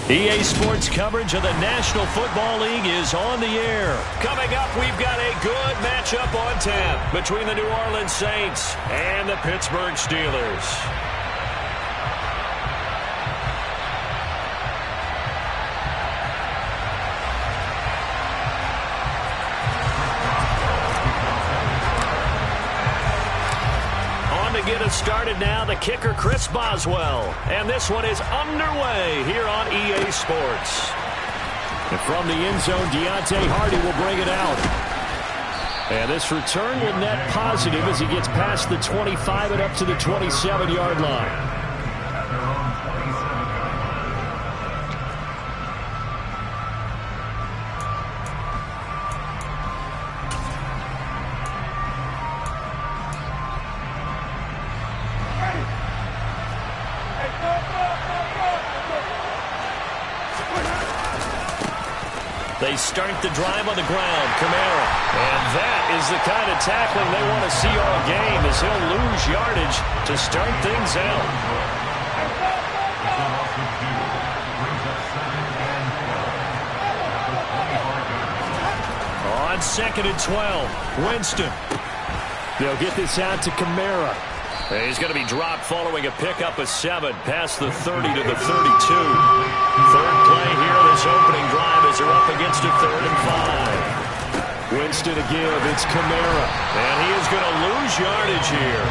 EA Sports coverage of the National Football League is on the air. Coming up, we've got a good matchup on tap between the New Orleans Saints and the Pittsburgh Steelers. Get us started now, the kicker Chris Boswell, and this one is underway here on EA Sports. And from the end zone, Deontay Hardy will bring it out, and this return will net positive as he gets past the 25 and up to the 27-yard line. They start the drive on the ground, Kamara. And that is the kind of tackling they want to see all game, as he'll lose yardage to start things out. On 2nd and 12, Winston. They'll get this out to Kamara. He's going to be dropped following a pickup of 7 past the 30 to the 32. Third play here, this opening drive as they're up against a 3rd and 5. Winston to give, it's Kamara. And he is going to lose yardage here.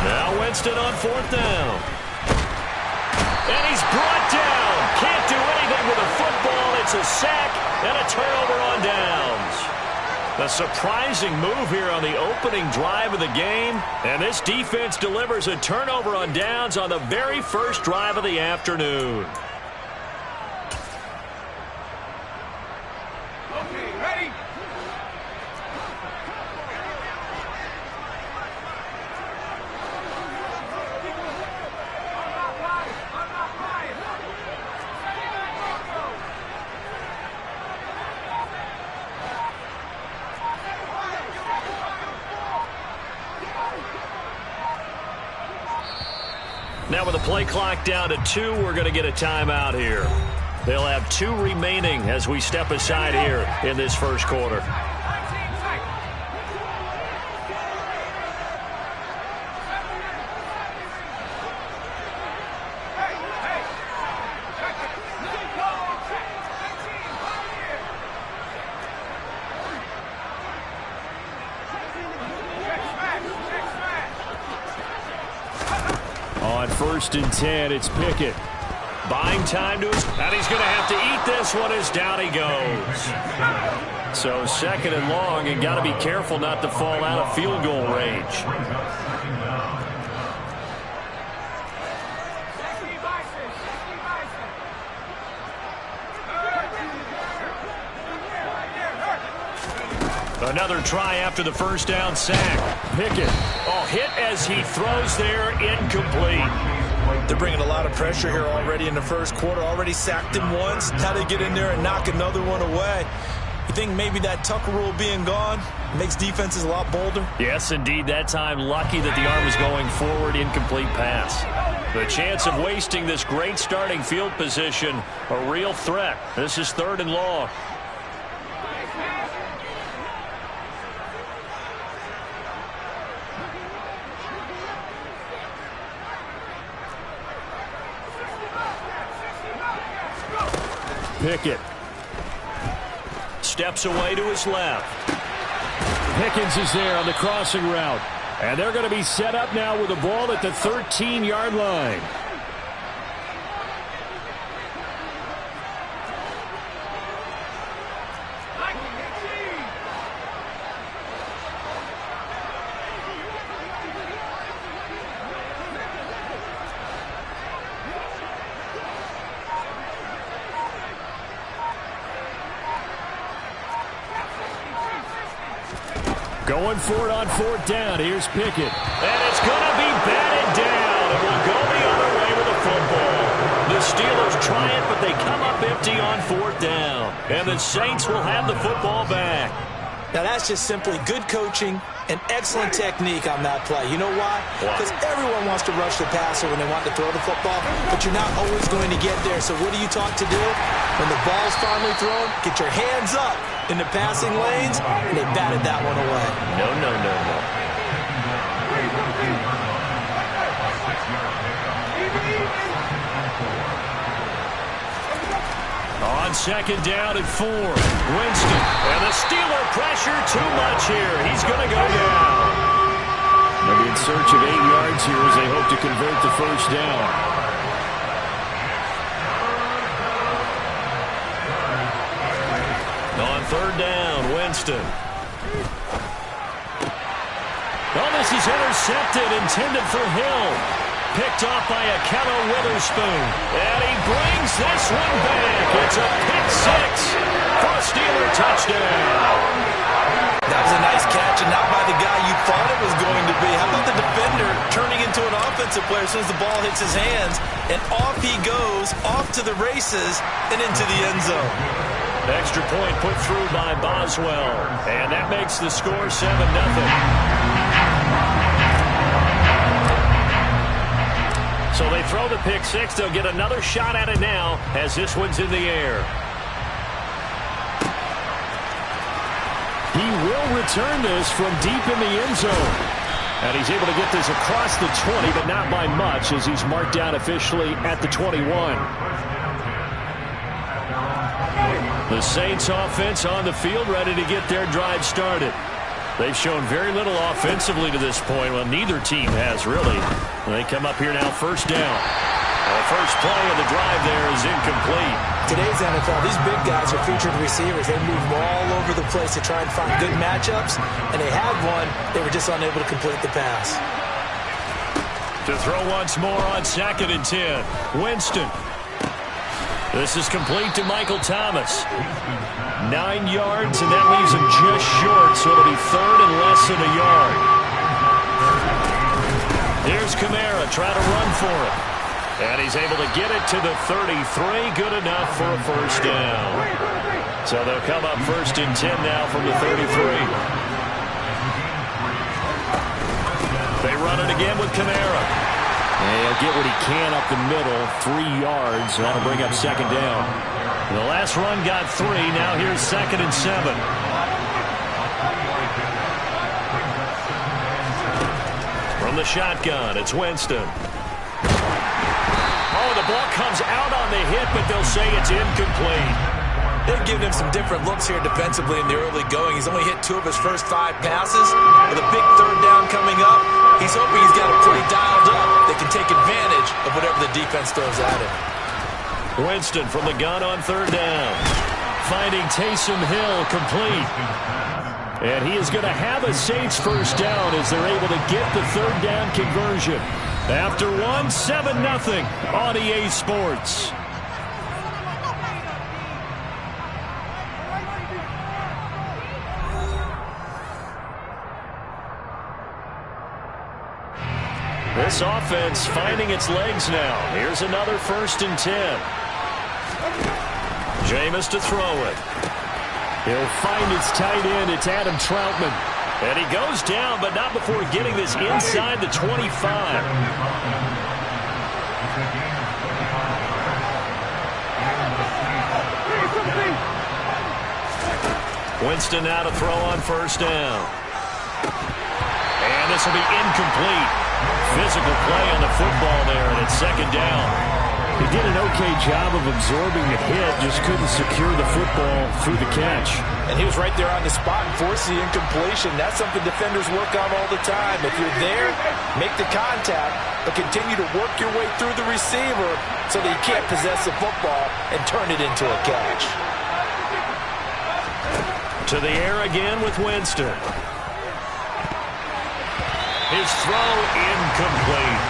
Now Winston on 4th down. And he's brought down. Can't do anything with a football. It's a sack and a turnover on downs. A surprising move here on the opening drive of the game. And this defense delivers a turnover on downs on the very first drive of the afternoon. Okay, ready? Now with the play clock down to 2, we're going to get a timeout here. They'll have 2 remaining as we step aside here in this first quarter. On 1st and 10, it's Pickett. Buying time to his, and he's going to have to eat this one as down he goes. So 2nd and long, and got to be careful not to fall out of field goal range. Another try after the first down sack. Pickett. Oh, hit as he throws there, incomplete. They're bringing a lot of pressure here already in the first quarter. Already sacked him once. Now they get in there and knock another one away. You think maybe that Tucker rule being gone makes defenses a lot bolder? Yes, indeed. That time, lucky that the arm was going forward, incomplete pass. The chance of wasting this great starting field position, a real threat. This is 3rd and long. Pickett steps away to his left. Pickens is there on the crossing route. And they're going to be set up now with the ball at the 13-yard line. Going for it on 4th down. Here's Pickett. And it's going to be batted down. It will go the other way with the football. The Steelers try it, but they come up empty on 4th down. And the Saints will have the football back. Now, that's just simply good coaching and excellent technique on that play. You know why? Because everyone wants to rush the passer when they want to throw the football, but you're not always going to get there. So what are you taught to do? When the ball's finally thrown, get your hands up in the passing lanes, and they batted that one away. No. On second down and 4, Winston. And the Steeler pressure too much here. He's going to go down. They'll be in search of 8 yards here as they hope to convert the first down. On third down, Winston. Oh, this is intercepted, intended for Hill. Picked off by Akello Witherspoon. And he brings this one back. It's a pick 6 for a Steeler touchdown. That was a nice catch, and not by the guy you thought it was going to be. How about the defender turning into an offensive player as soon as the ball hits his hands, and off he goes, off to the races, and into the end zone. Extra point put through by Boswell. And that makes the score 7-0. So they throw the pick 6. They'll get another shot at it now as this one's in the air. He will return this from deep in the end zone. And he's able to get this across the 20, but not by much as he's marked down officially at the 21. The Saints offense on the field ready to get their drive started. They've shown very little offensively to this point. Well, neither team has really. They come up here now, first down. The first play of the drive there is incomplete. Today's NFL, these big guys are featured receivers. They move all over the place to try and find good matchups, and they had one. They were just unable to complete the pass. To throw once more on second and 10. Winston. This is complete to Michael Thomas. 9 yards, and that leaves him just short, so it'll be third and less than a yard. Here's Kamara trying to run for it. And he's able to get it to the 33. Good enough for a first down. So they'll come up first and 10 now from the 33. They run it again with Kamara. And he'll get what he can up the middle, 3 yards, and that'll bring up second down. The last run got 3. Now here's second and 7. From the shotgun, it's Winston. Oh, the ball comes out on the hit, but they'll say it's incomplete. They've given him some different looks here defensively in the early going. He's only hit 2 of his first 5 passes. With a big third down coming up, he's hoping he's got it pretty dialed up. They can take advantage of whatever the defense throws at him. Winston from the gun on third down. Finding Taysom Hill complete. And he is going to have a Saints first down as they're able to get the third down conversion. After 7-0 on EA Sports. This offense finding its legs now. Here's another first and 10. Jameis to throw it. He'll find its tight end. It's Adam Troutman. And he goes down, but not before getting this inside the 25. Winston now to throw on first down. And this will be incomplete. Physical play on the football there, and it's second down. He did an okay job of absorbing the hit, just couldn't secure the football through the catch. And he was right there on the spot and forced the incompletion. That's something defenders work on all the time. If you're there, make the contact, but continue to work your way through the receiver so that you can't possess the football and turn it into a catch. To the air again with Winston. His throw incomplete.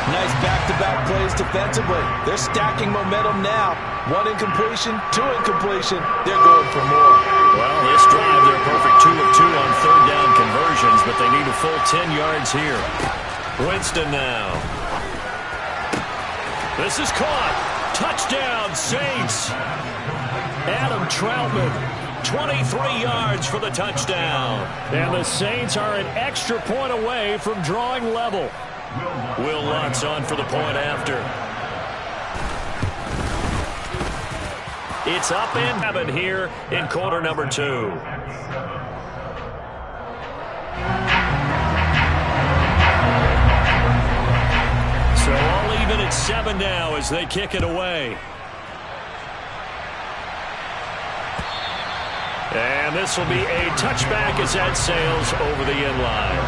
Nice back-to-back plays defensively. They're stacking momentum now. 1 incompletion, 2 incompletion. They're going for more. Well, this drive, they're perfect 2 of 2 on third down conversions, but they need a full 10 yards here. Winston now. This is caught. Touchdown, Saints. Adam Troutman 23 yards for the touchdown. And the Saints are an extra point away from drawing level. Will Lutz on for the point after. It's up and seven here in quarter number 2. So all even at 7 now as they kick it away. And this will be a touchback as that sails over the end line.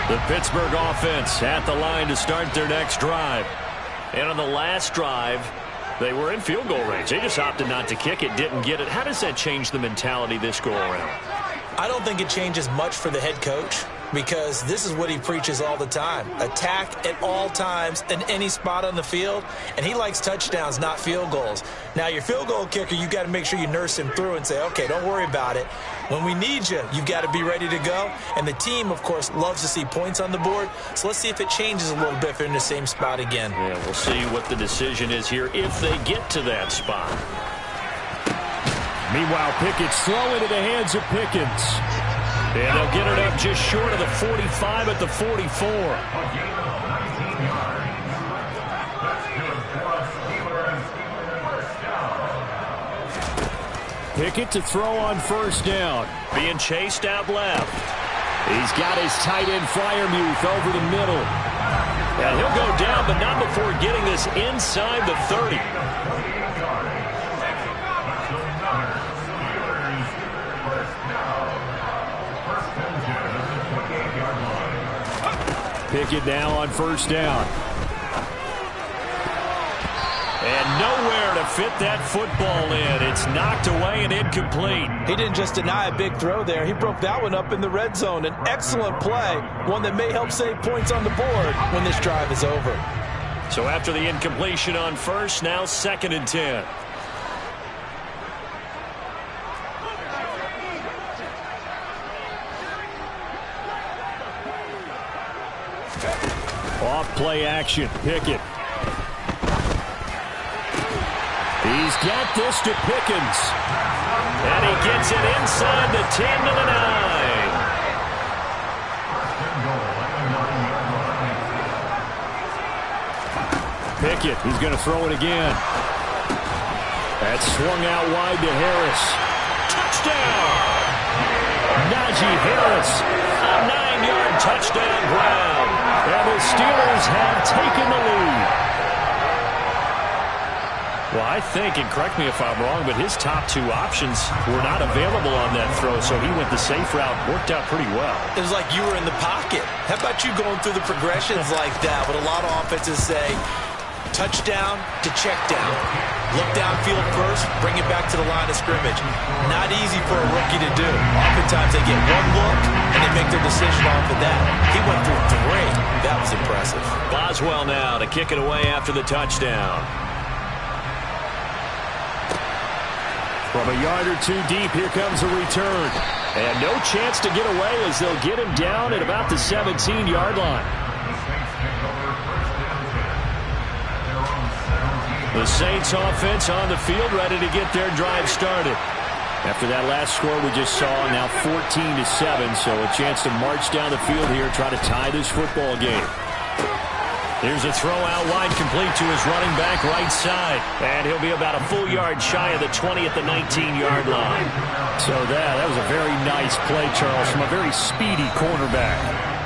The Pittsburgh offense at the line to start their next drive. And on the last drive, they were in field goal range. They just opted not to kick it, didn't get it. How does that change the mentality this go around? I don't think it changes much for the head coach, because this is what he preaches all the time. Attack at all times in any spot on the field, and he likes touchdowns, not field goals. Now, your field goal kicker, you got to make sure you nurse him through and say, okay, don't worry about it. When we need you, you've got to be ready to go. And the team, of course, loves to see points on the board. So let's see if it changes a little bit if they're in the same spot again. Yeah, we'll see what the decision is here if they get to that spot. Meanwhile, Pickett's throw into the hands of Pickens. And they'll get it up just short of the 45 at the 44. Pickett to throw on first down. Being chased out left. He's got his tight end Freiermuth over the middle. And he'll go down, but not before getting this inside the 30. Pickett now on first down. And nowhere to fit that football in. It's knocked away and incomplete. He didn't just deny a big throw there. He broke that one up in the red zone. An excellent play, one that may help save points on the board when this drive is over. So after the incompletion on first, now 2nd and 10. Off play action, Pickett. He's got this to Pickens. And he gets it inside the 10 to the 9. Pickett, he's going to throw it again. That's swung out wide to Harris. Touchdown! Najee Harris. A 9-yard touchdown ground. And the Steelers have taken the lead. Well, I think, and correct me if I'm wrong, but his top 2 options were not available on that throw, so he went the safe route. Worked out pretty well. It was like you were in the pocket. How about you going through the progressions like that? What a lot of offenses say, touchdown to check down. Look downfield first, bring it back to the line of scrimmage. Not easy for a rookie to do. Oftentimes they get one look and they make their decision off of that. He went through 3. That was impressive. Boswell now to kick it away after the touchdown. From a yard or 2 deep, here comes a return. And no chance to get away as they'll get him down at about the 17-yard line. The Saints offense on the field, ready to get their drive started. After that last score we just saw, now 14-7, so a chance to march down the field here, try to tie this football game. Here's a throw out wide, complete to his running back right side. And he'll be about a full yard shy of the 20 at the 19-yard line. So that was a very nice play, Charles, from a very speedy cornerback.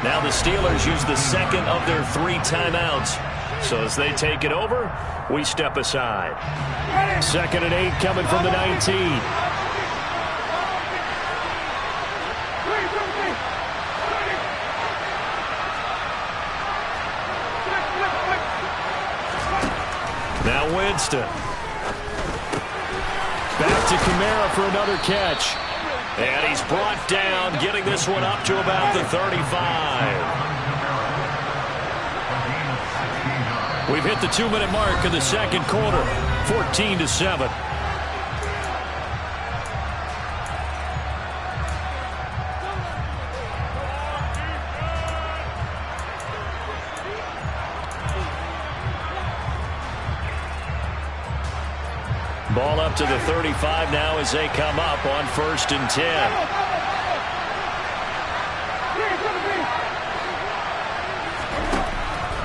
Now the Steelers use the 2nd of their 3 timeouts. So as they take it over, we step aside. 2nd and 8 coming from the 19. Now Winston. Back to Kamara for another catch. And he's brought down, getting this one up to about the 35. We've hit the 2-minute mark of the 2nd quarter, 14-7. Ball up to the 35 now as they come up on 1st and 10.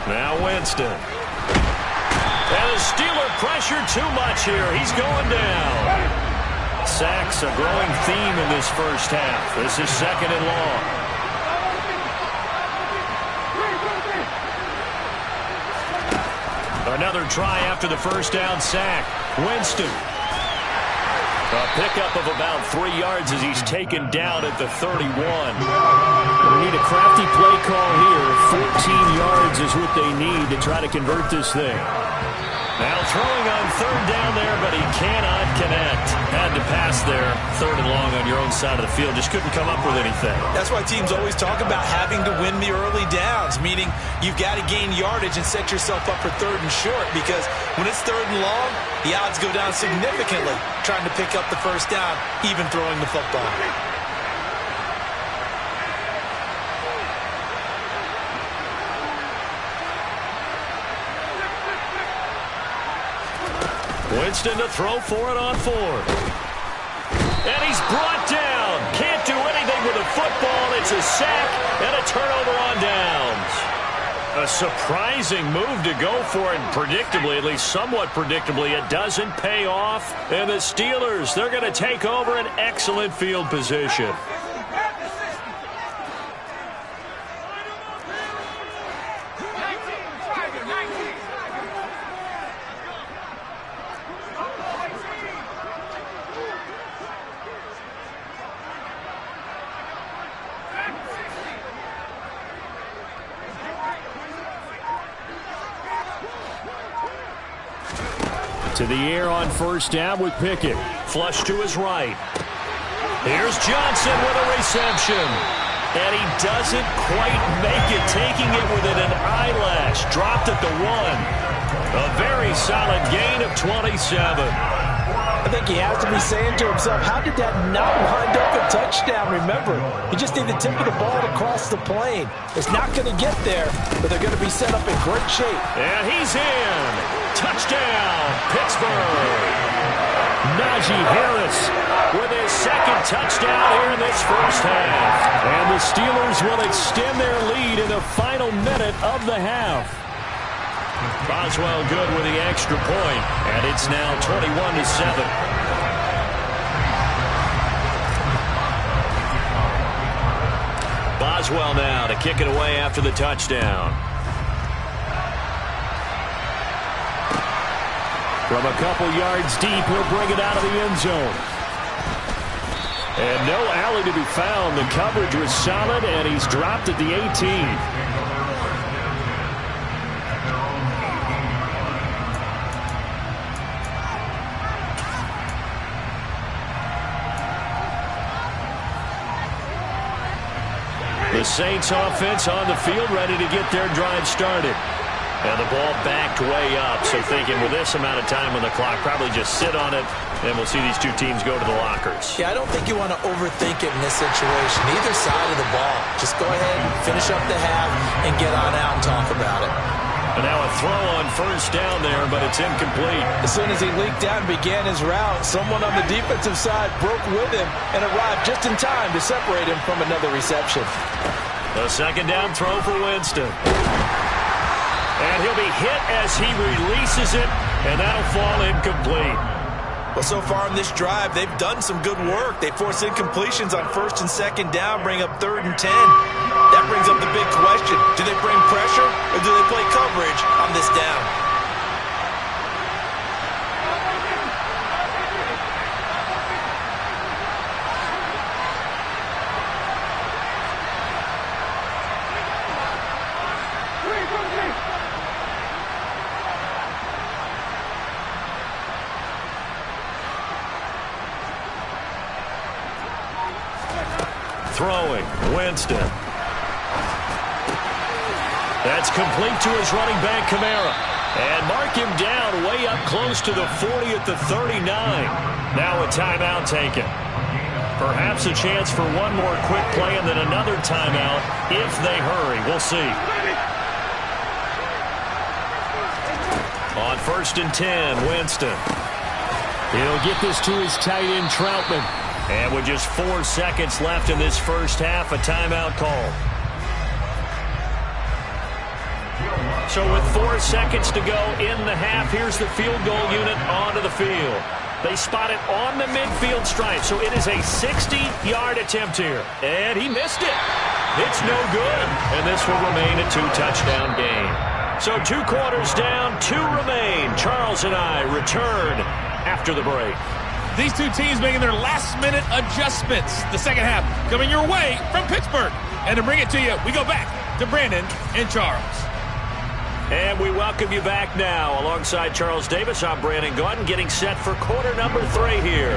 Now Winston. And the Steeler pressure too much here. He's going down. Sacks a growing theme in this first half. This is 2nd and long. Another try after the first down sack. Winston. A pickup of about 3 yards as he's taken down at the 31. We need a crafty play call here. 14 yards is what they need to try to convert this thing. Now throwing on 3rd down there, but he cannot connect. Had to pass there. 3rd and long on your own side of the field. Just couldn't come up with anything. That's why teams always talk about having to win the early downs, meaning you've got to gain yardage and set yourself up for 3rd and short, because when it's 3rd and long, the odds go down significantly trying to pick up the first down, even throwing the football. Winston to throw for it on 4th. And he's brought down. Can't do anything with the football. It's a sack and a turnover on downs. A surprising move to go for it. Predictably, at least somewhat predictably, it doesn't pay off. And the Steelers, they're going to take over an excellent field position. To the air on 1st down with Pickett. Flush to his right. Here's Johnson with a reception. And he doesn't quite make it, taking it within an eyelash. Dropped at the 1. A very solid gain of 27. I think he has to be saying to himself, how did that not wind up a touchdown? Remember, you just need the tip of the ball to cross the plane. It's not going to get there, but they're going to be set up in great shape. And he's in. Touchdown, Pittsburgh. Najee Harris with his 2nd touchdown here in this first half. And the Steelers will extend their lead in the final minute of the half. Boswell good with the extra point, and it's now 21-7. Boswell now to kick it away after the touchdown. From a couple yards deep, he'll bring it out of the end zone. And no alley to be found. The coverage was solid, and he's dropped at the 18. The Saints offense on the field, ready to get their drive started. And the ball backed way up, so thinking with this amount of time on the clock, probably just sit on it, and we'll see these two teams go to the lockers. Yeah, I don't think you want to overthink it in this situation. Either side of the ball. Just go ahead, finish up the half, and get on out and talk about it. And now a throw on 1st down there, but it's incomplete. As soon as he leaked out and began his route, someone on the defensive side broke with him and arrived just in time to separate him from another reception. A 2nd down throw for Winston. And he'll be hit as he releases it, and that'll fall incomplete. Well, so far in this drive, they've done some good work. They force incompletions on 1st and 2nd down, bring up 3rd and 10. That brings up the big question. Do they bring pressure, or do they play coverage on this down? Throwing, Winston. That's complete to his running back, Kamara. And mark him down way up close to the 40 at the 39. Now a timeout taken. Perhaps a chance for one more quick play and then another timeout if they hurry. We'll see. On 1st and 10, Winston. He'll get this to his tight end, Troutman. And with just 4 seconds left in this first half, a timeout call. So with 4 seconds to go in the half, here's the field goal unit onto the field. They spot it on the midfield stripe, so it is a 60-yard attempt here. And he missed it. It's no good. And this will remain a 2-touchdown game. So 2 quarters down, 2 remain. Charles and I return after the break. These two teams making their last-minute adjustments. The second half coming your way from Pittsburgh. And to bring it to you, we go back to Brandon and Charles. And we welcome you back now. Alongside Charles Davis, I'm Brandon Gaudin, getting set for quarter number 3 here.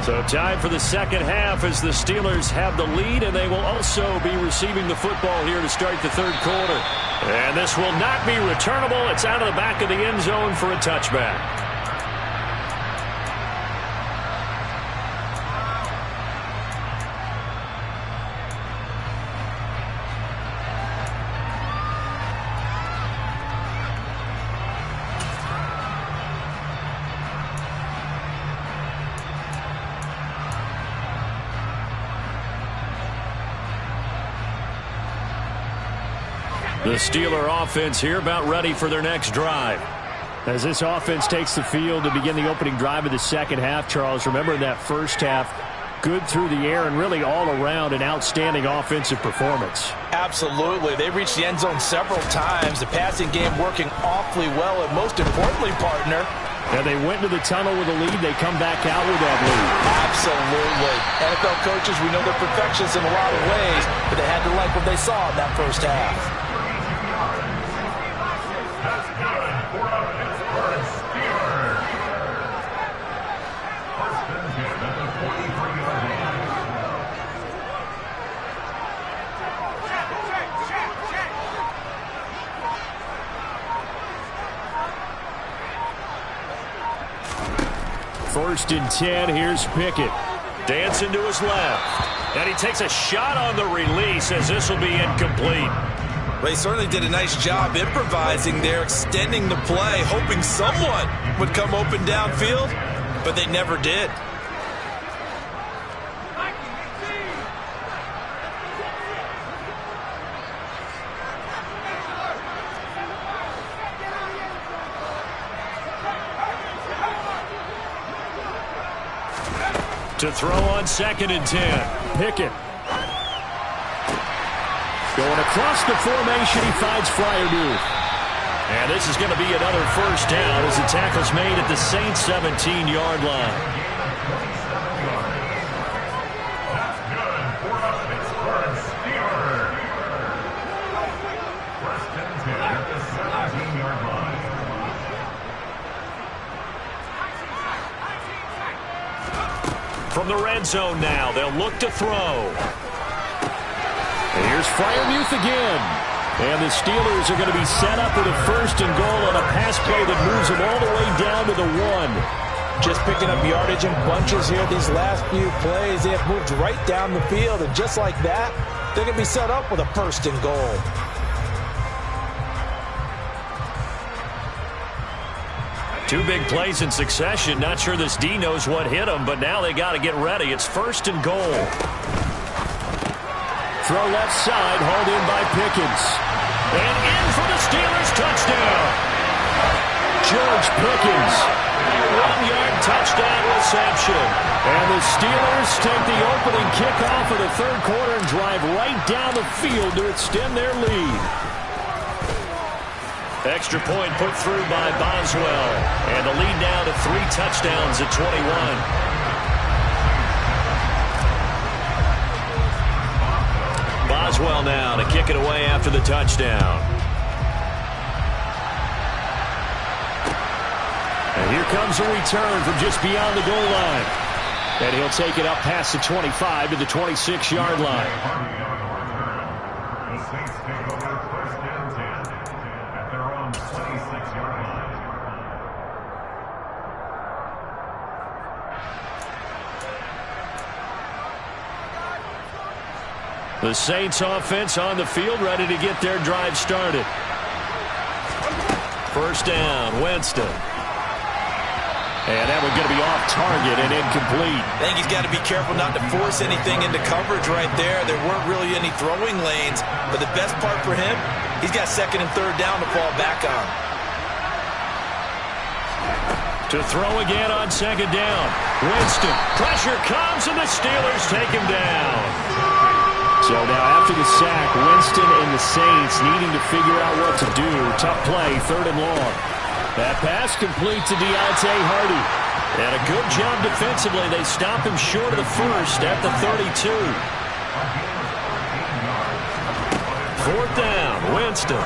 So time for the second half as the Steelers have the lead, and they will also be receiving the football here to start the third quarter. And this will not be returnable. It's out of the back of the end zone for a touchback. The Steeler offense here about ready for their next drive. As this offense takes the field to begin the opening drive of the second half, Charles, remember in that first half, good through the air and really all around an outstanding offensive performance. Absolutely. They reached the end zone several times. The passing game working awfully well, and most importantly, partner, and they went into the tunnel with a lead. They come back out with that lead. Absolutely. NFL coaches, we know they're perfectionists in a lot of ways, but they had to like what they saw in that first half. First and 10, here's Pickett. Dancing to his left. And he takes a shot on the release as this will be incomplete. Well, he certainly did a nice job improvising there, extending the play, hoping someone would come open downfield, but they never did. To throw on second and 10. Pickett. Going across the formation, he finds Fryermuth. And this is going to be another first down as the tackle's made at the Saints' 17-yard line. From the red zone now, they'll look to throw. And here's Fryermuth again. And the Steelers are going to be set up with a first and goal on a pass play that moves them all the way down to the 1. Just picking up yardage in bunches here these last few plays. They have moved right down the field, and just like that, they're going to be set up with a first and goal. Two big plays in succession. Not sure this D knows what hit him, but now they got to get ready. It's first and goal. Throw left side, hauled in by Pickens. And in for the Steelers touchdown. George Pickens. 1-yard touchdown reception. And the Steelers take the opening kickoff of the third quarter and drive right down the field to extend their lead. Extra point put through by Boswell. And the lead now to 3 touchdowns at 21. Boswell now to kick it away after the touchdown. And here comes a return from just beyond the goal line. And he'll take it up past the 25 to the 26-yard line. The Saints offense on the field, ready to get their drive started. First down, Winston. And that one's going to be off target and incomplete. I think he's got to be careful not to force anything into coverage right there. There weren't really any throwing lanes, but the best part for him, he's got second and third down to fall back on. To throw again on second down. Winston. Pressure comes, and the Steelers take him down. So now after the sack, Winston and the Saints needing to figure out what to do. Tough play, third and long. That pass complete to Deontay Hardy. And a good job defensively. They stop him short of the first at the 32. Fourth down, Winston.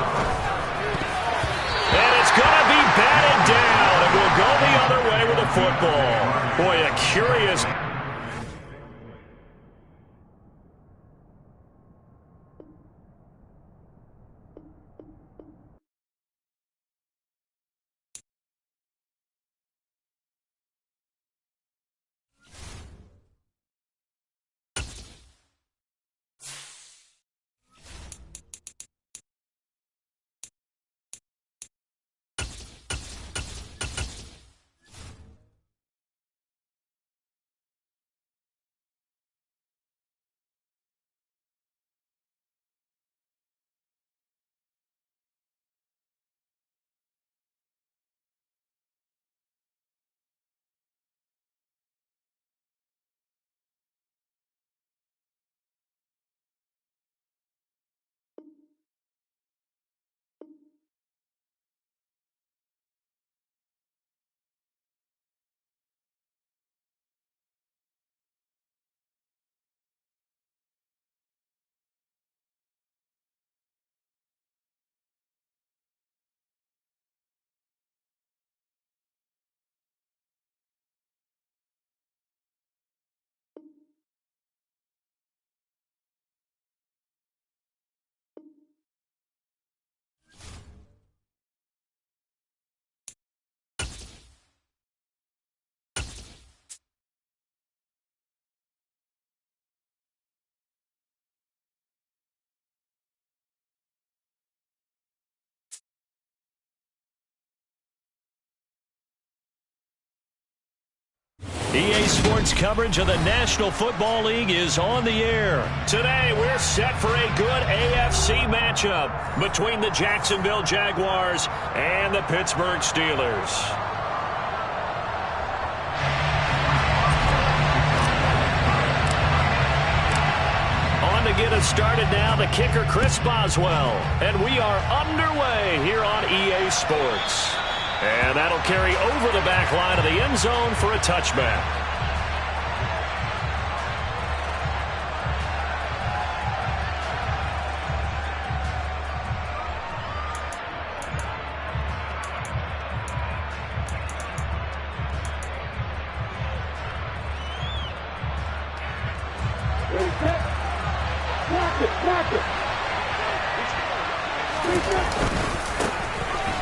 And it's going to be batted down. It will go the other way with the football. Boy, a curious... EA Sports coverage of the National Football League is on the air. Today, we're set for a good AFC matchup between the Jacksonville Jaguars and the Pittsburgh Steelers. On to get us started now, the kicker, Chris Boswell. And we are underway here on EA Sports. And that'll carry over the back line of the end zone for a touchback.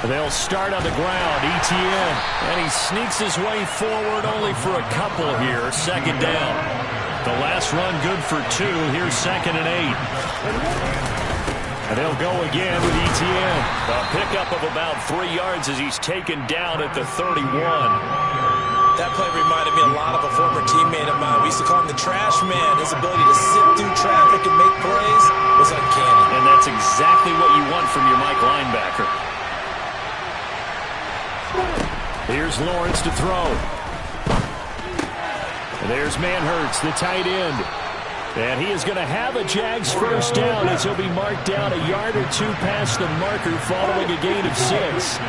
They'll start on the ground, Etienne, and he sneaks his way forward only for a couple here, second down. The last run good for 2, here's 2nd and 8. And they'll go again with Etienne. A pickup of about 3 yards as he's taken down at the 31. That play reminded me a lot of a former teammate of mine. We used to call him the trash man. His ability to sift through traffic and make plays was uncanny. And that's exactly what you want from your Mike linebacker. Here's Lawrence to throw. There's Manhertz, the tight end. And he is going to have a Jags first down as he'll be marked down a yard or 2 past the marker following a gain of 6.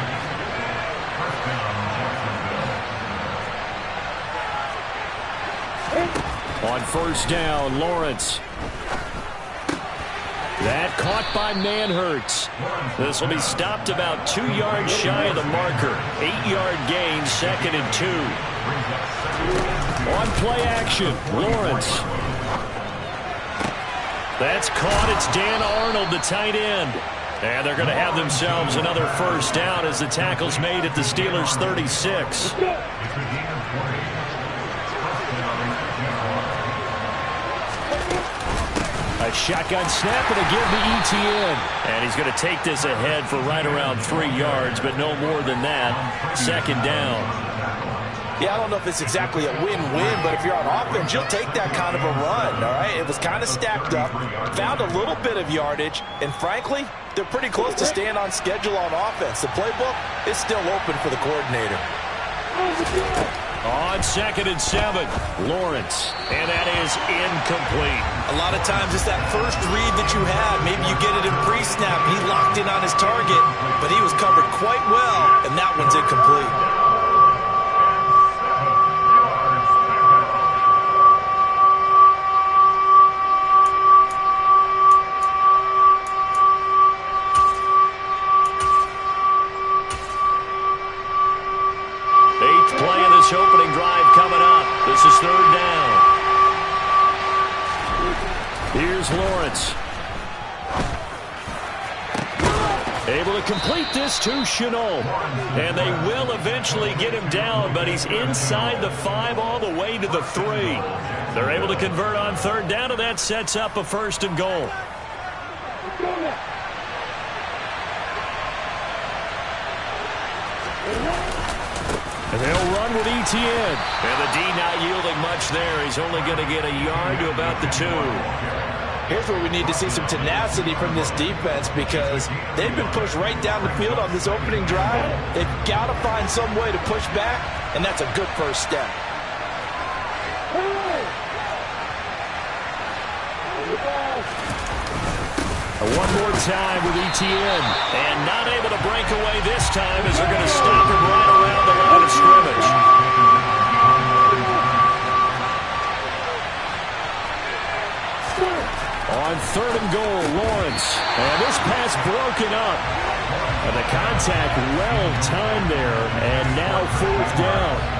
On first down, Lawrence. That caught by Manhertz. This will be stopped about 2 yards shy of the marker. 8-yard gain, 2nd and 2. On play action, Lawrence. That's caught. It's Dan Arnold, the tight end. And they're going to have themselves another first down as the tackle's made at the Steelers' 36. A shotgun snap and a give to Etienne. And he's going to take this ahead for right around 3 yards, but no more than that. Second down. Yeah, I don't know if it's exactly a win-win, but if you're on offense, you'll take that kind of a run, all right? It was kind of stacked up, found a little bit of yardage, and frankly, they're pretty close to staying on schedule on offense. The playbook is still open for the coordinator. On 2nd and 7, Lawrence, and that is incomplete. A lot of times it's that first read that you have. Maybe you get it in pre-snap. He locked in on his target, but he was covered quite well, and that one's incomplete. Opening drive coming up. This is 3rd down. Here's Lawrence. Able to complete this to Chenault. And they will eventually get him down, but he's inside the 5 all the way to the 3. They're able to convert on 3rd down, and that sets up a 1st and goal. And they'll run with Etienne. And the D not yielding much there. He's only going to get a yard to about the 2. Here's where we need to see some tenacity from this defense because they've been pushed right down the field on this opening drive. They've got to find some way to push back, and that's a good first step. One more time with Etienne. And not able to break away this time as they're going to stop him right around the line of scrimmage. On 3rd and goal, Lawrence. And this pass broken up. And the contact well timed there. And now 4th down.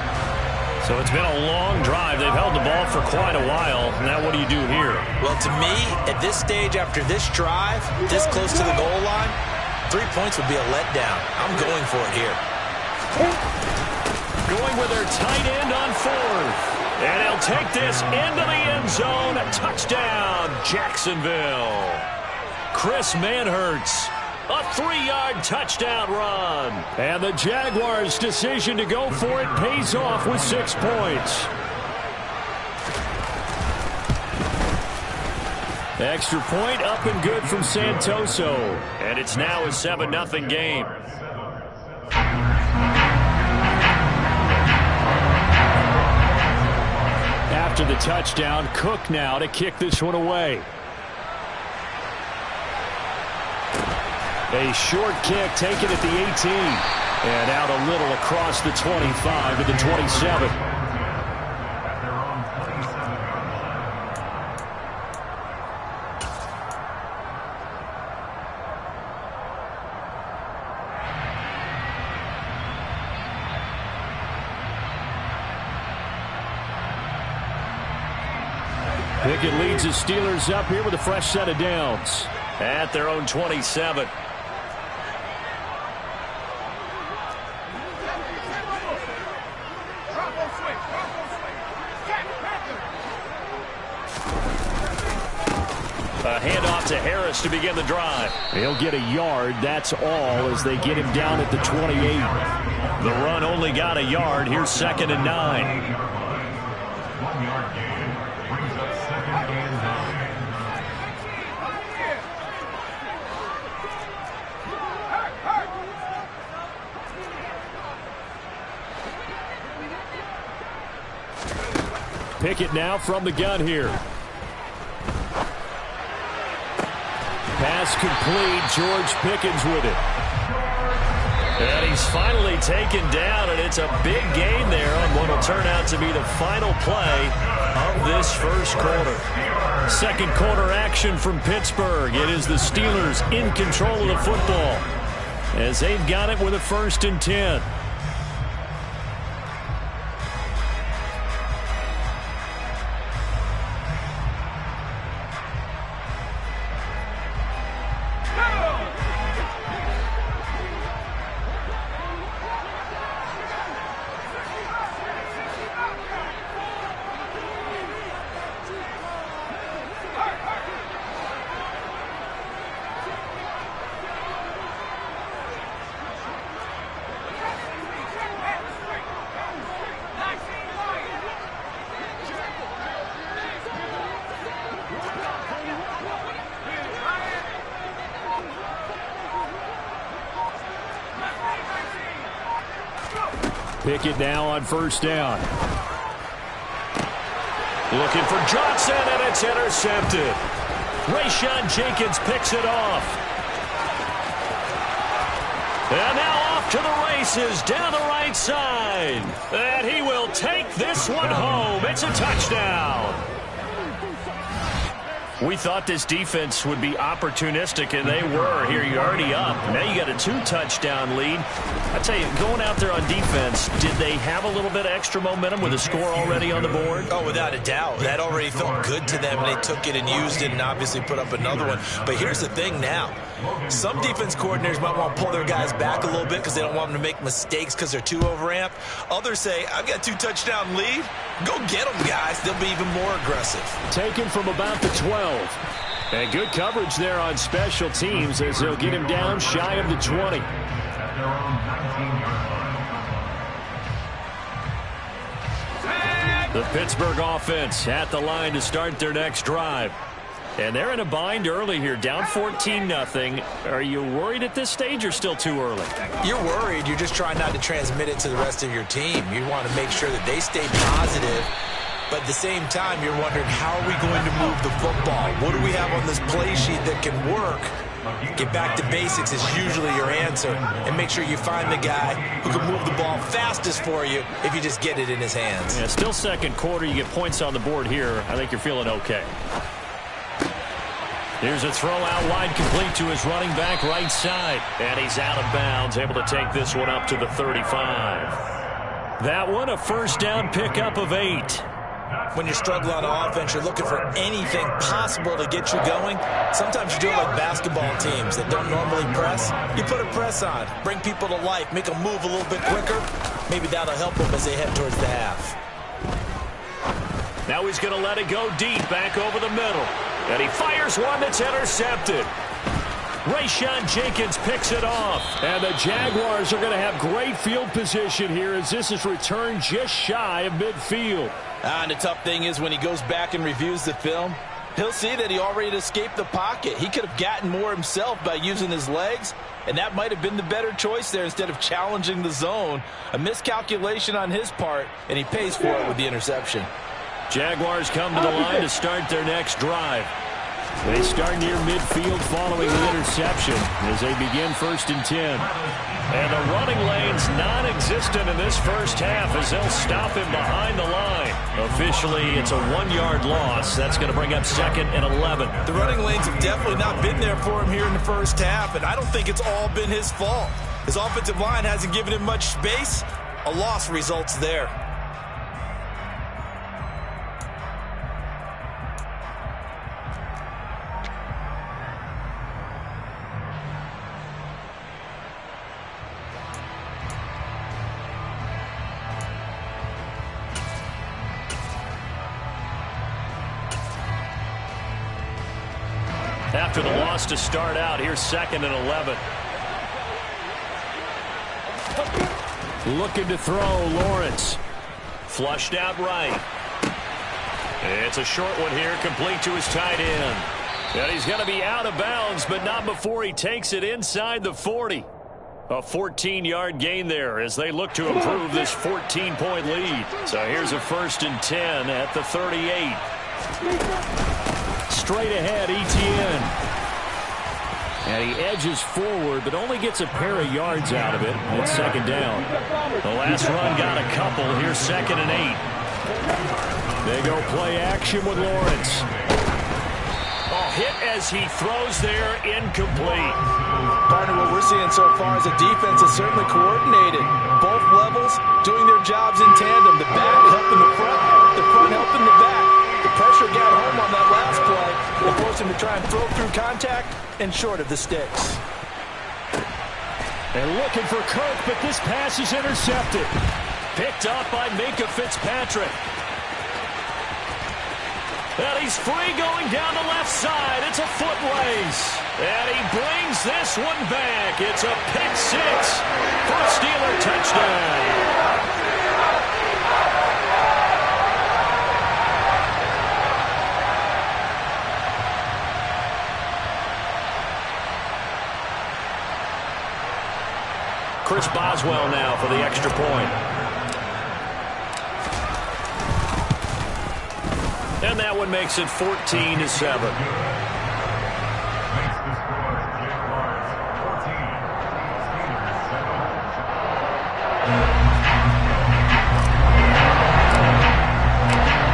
So it's been a long drive. They've held the ball for quite a while. Now what do you do here? Well, to me, at this stage after this drive, this close to the goal line, 3 points would be a letdown. I'm going for it here. Going with their tight end on 4th. And he'll take this into the end zone. Touchdown, Jacksonville. Chris Manhertz. A 3-yard touchdown run. And the Jaguars' decision to go for it pays off with 6 points. Extra point up and good from Santoso. And it's now a 7-0 game. After the touchdown, Cook now to kick this one away. A short kick taken at the 18. And out a little across the 25 to the 27. Pickett leads the Steelers up here with a fresh set of downs at their own 27. A handoff to Harris to begin the drive. He'll get a yard, that's all, as they get him down at the 28. The run only got a yard. Here's 2nd and 9. 1 yard gain brings up 2nd and 9. Pickett now from the gun here. Pass complete. George Pickens with it. And he's finally taken down, and it's a big gain there on what will turn out to be the final play of this first quarter. Second quarter action from Pittsburgh. It is the Steelers in control of the football as they've got it with a 1st and 10. Pickett now on first down. Looking for Johnson, and it's intercepted. Rayshon Jenkins picks it off. And now off to the races down the right side. And he will take this one home. It's a touchdown. We thought this defense would be opportunistic, and they were. Here, you're already up. Now you got a 2-touchdown lead. I tell you, going out there on defense, did they have a little bit of extra momentum with a score already on the board? Oh, without a doubt. That already felt good to them, and they took it and used it and obviously put up another one. But here's the thing now. Some defense coordinators might want to pull their guys back a little bit because they don't want them to make mistakes because they're too overamped. Others say, I've got a 2-touchdown lead. Go get them, guys. They'll be even more aggressive. Taken from about the 12. And good coverage there on special teams as they'll get him down shy of the 20. At their own 19-yard line. The Pittsburgh offense at the line to start their next drive. And they're in a bind early here, down 14-0. Are you worried at this stage or still too early? You're worried. You're just trying not to transmit it to the rest of your team. You want to make sure that they stay positive. But at the same time, you're wondering, how are we going to move the football? What do we have on this play sheet that can work? Get back to basics is usually your answer. And make sure you find the guy who can move the ball fastest for you if you just get it in his hands. Yeah, still second quarter. You get points on the board here. I think you're feeling okay. Here's a throw out wide, complete to his running back right side. And he's out of bounds, able to take this one up to the 35. That one, a first down pickup of 8. When you struggle on offense, you're looking for anything possible to get you going. Sometimes you do it like basketball teams that don't normally press. You put a press on, bring people to life, make them move a little bit quicker. Maybe that'll help them as they head towards the half. Now he's going to let it go deep, back over the middle. And he fires one that's intercepted. Rayshon Jenkins picks it off. And the Jaguars are going to have great field position here as this is returned just shy of midfield. And the tough thing is when he goes back and reviews the film, he'll see that he already escaped the pocket. He could have gotten more himself by using his legs, and that might have been the better choice there instead of challenging the zone. A miscalculation on his part, and he pays for it with the interception. Jaguars come to the line to start their next drive. They start near midfield following the interception as they begin 1st and 10. And the running lane's non-existent in this first half as they'll stop him behind the line. Officially, it's a 1-yard loss. That's going to bring up 2nd and 11. The running lanes have definitely not been there for him here in the first half, and I don't think it's all been his fault. His offensive line hasn't given him much space. A loss results there. After the loss to start out, here's 2nd and 11. Looking to throw, Lawrence. Flushed out right. It's a short one here, complete to his tight end. And he's going to be out of bounds, but not before he takes it inside the 40. A 14-yard gain there as they look to improve this 14-point lead. So here's a 1st and 10 at the 38. Straight ahead, Etienne. And he edges forward, but only gets a pair of yards out of it. It's 2nd down. The last run got a couple. Here's 2nd and 8. They go play action with Lawrence. Hit as he throws there, incomplete. Partner, what we're seeing so far is a defense is certainly coordinated. Both levels doing their jobs in tandem. The back helping the front helping the back. The pressure got home on that last play. It forced him to try and throw through contact and short of the sticks. And looking for Kirk, but this pass is intercepted. Picked up by Minkah Fitzpatrick. And he's free going down the left side. It's a foot race. And he brings this one back. It's a pick 6 for a Steeler touchdown. Chris Boswell now for the extra point. And that one makes it 14-7. Makes the score Jaguars 14, Steelers 7.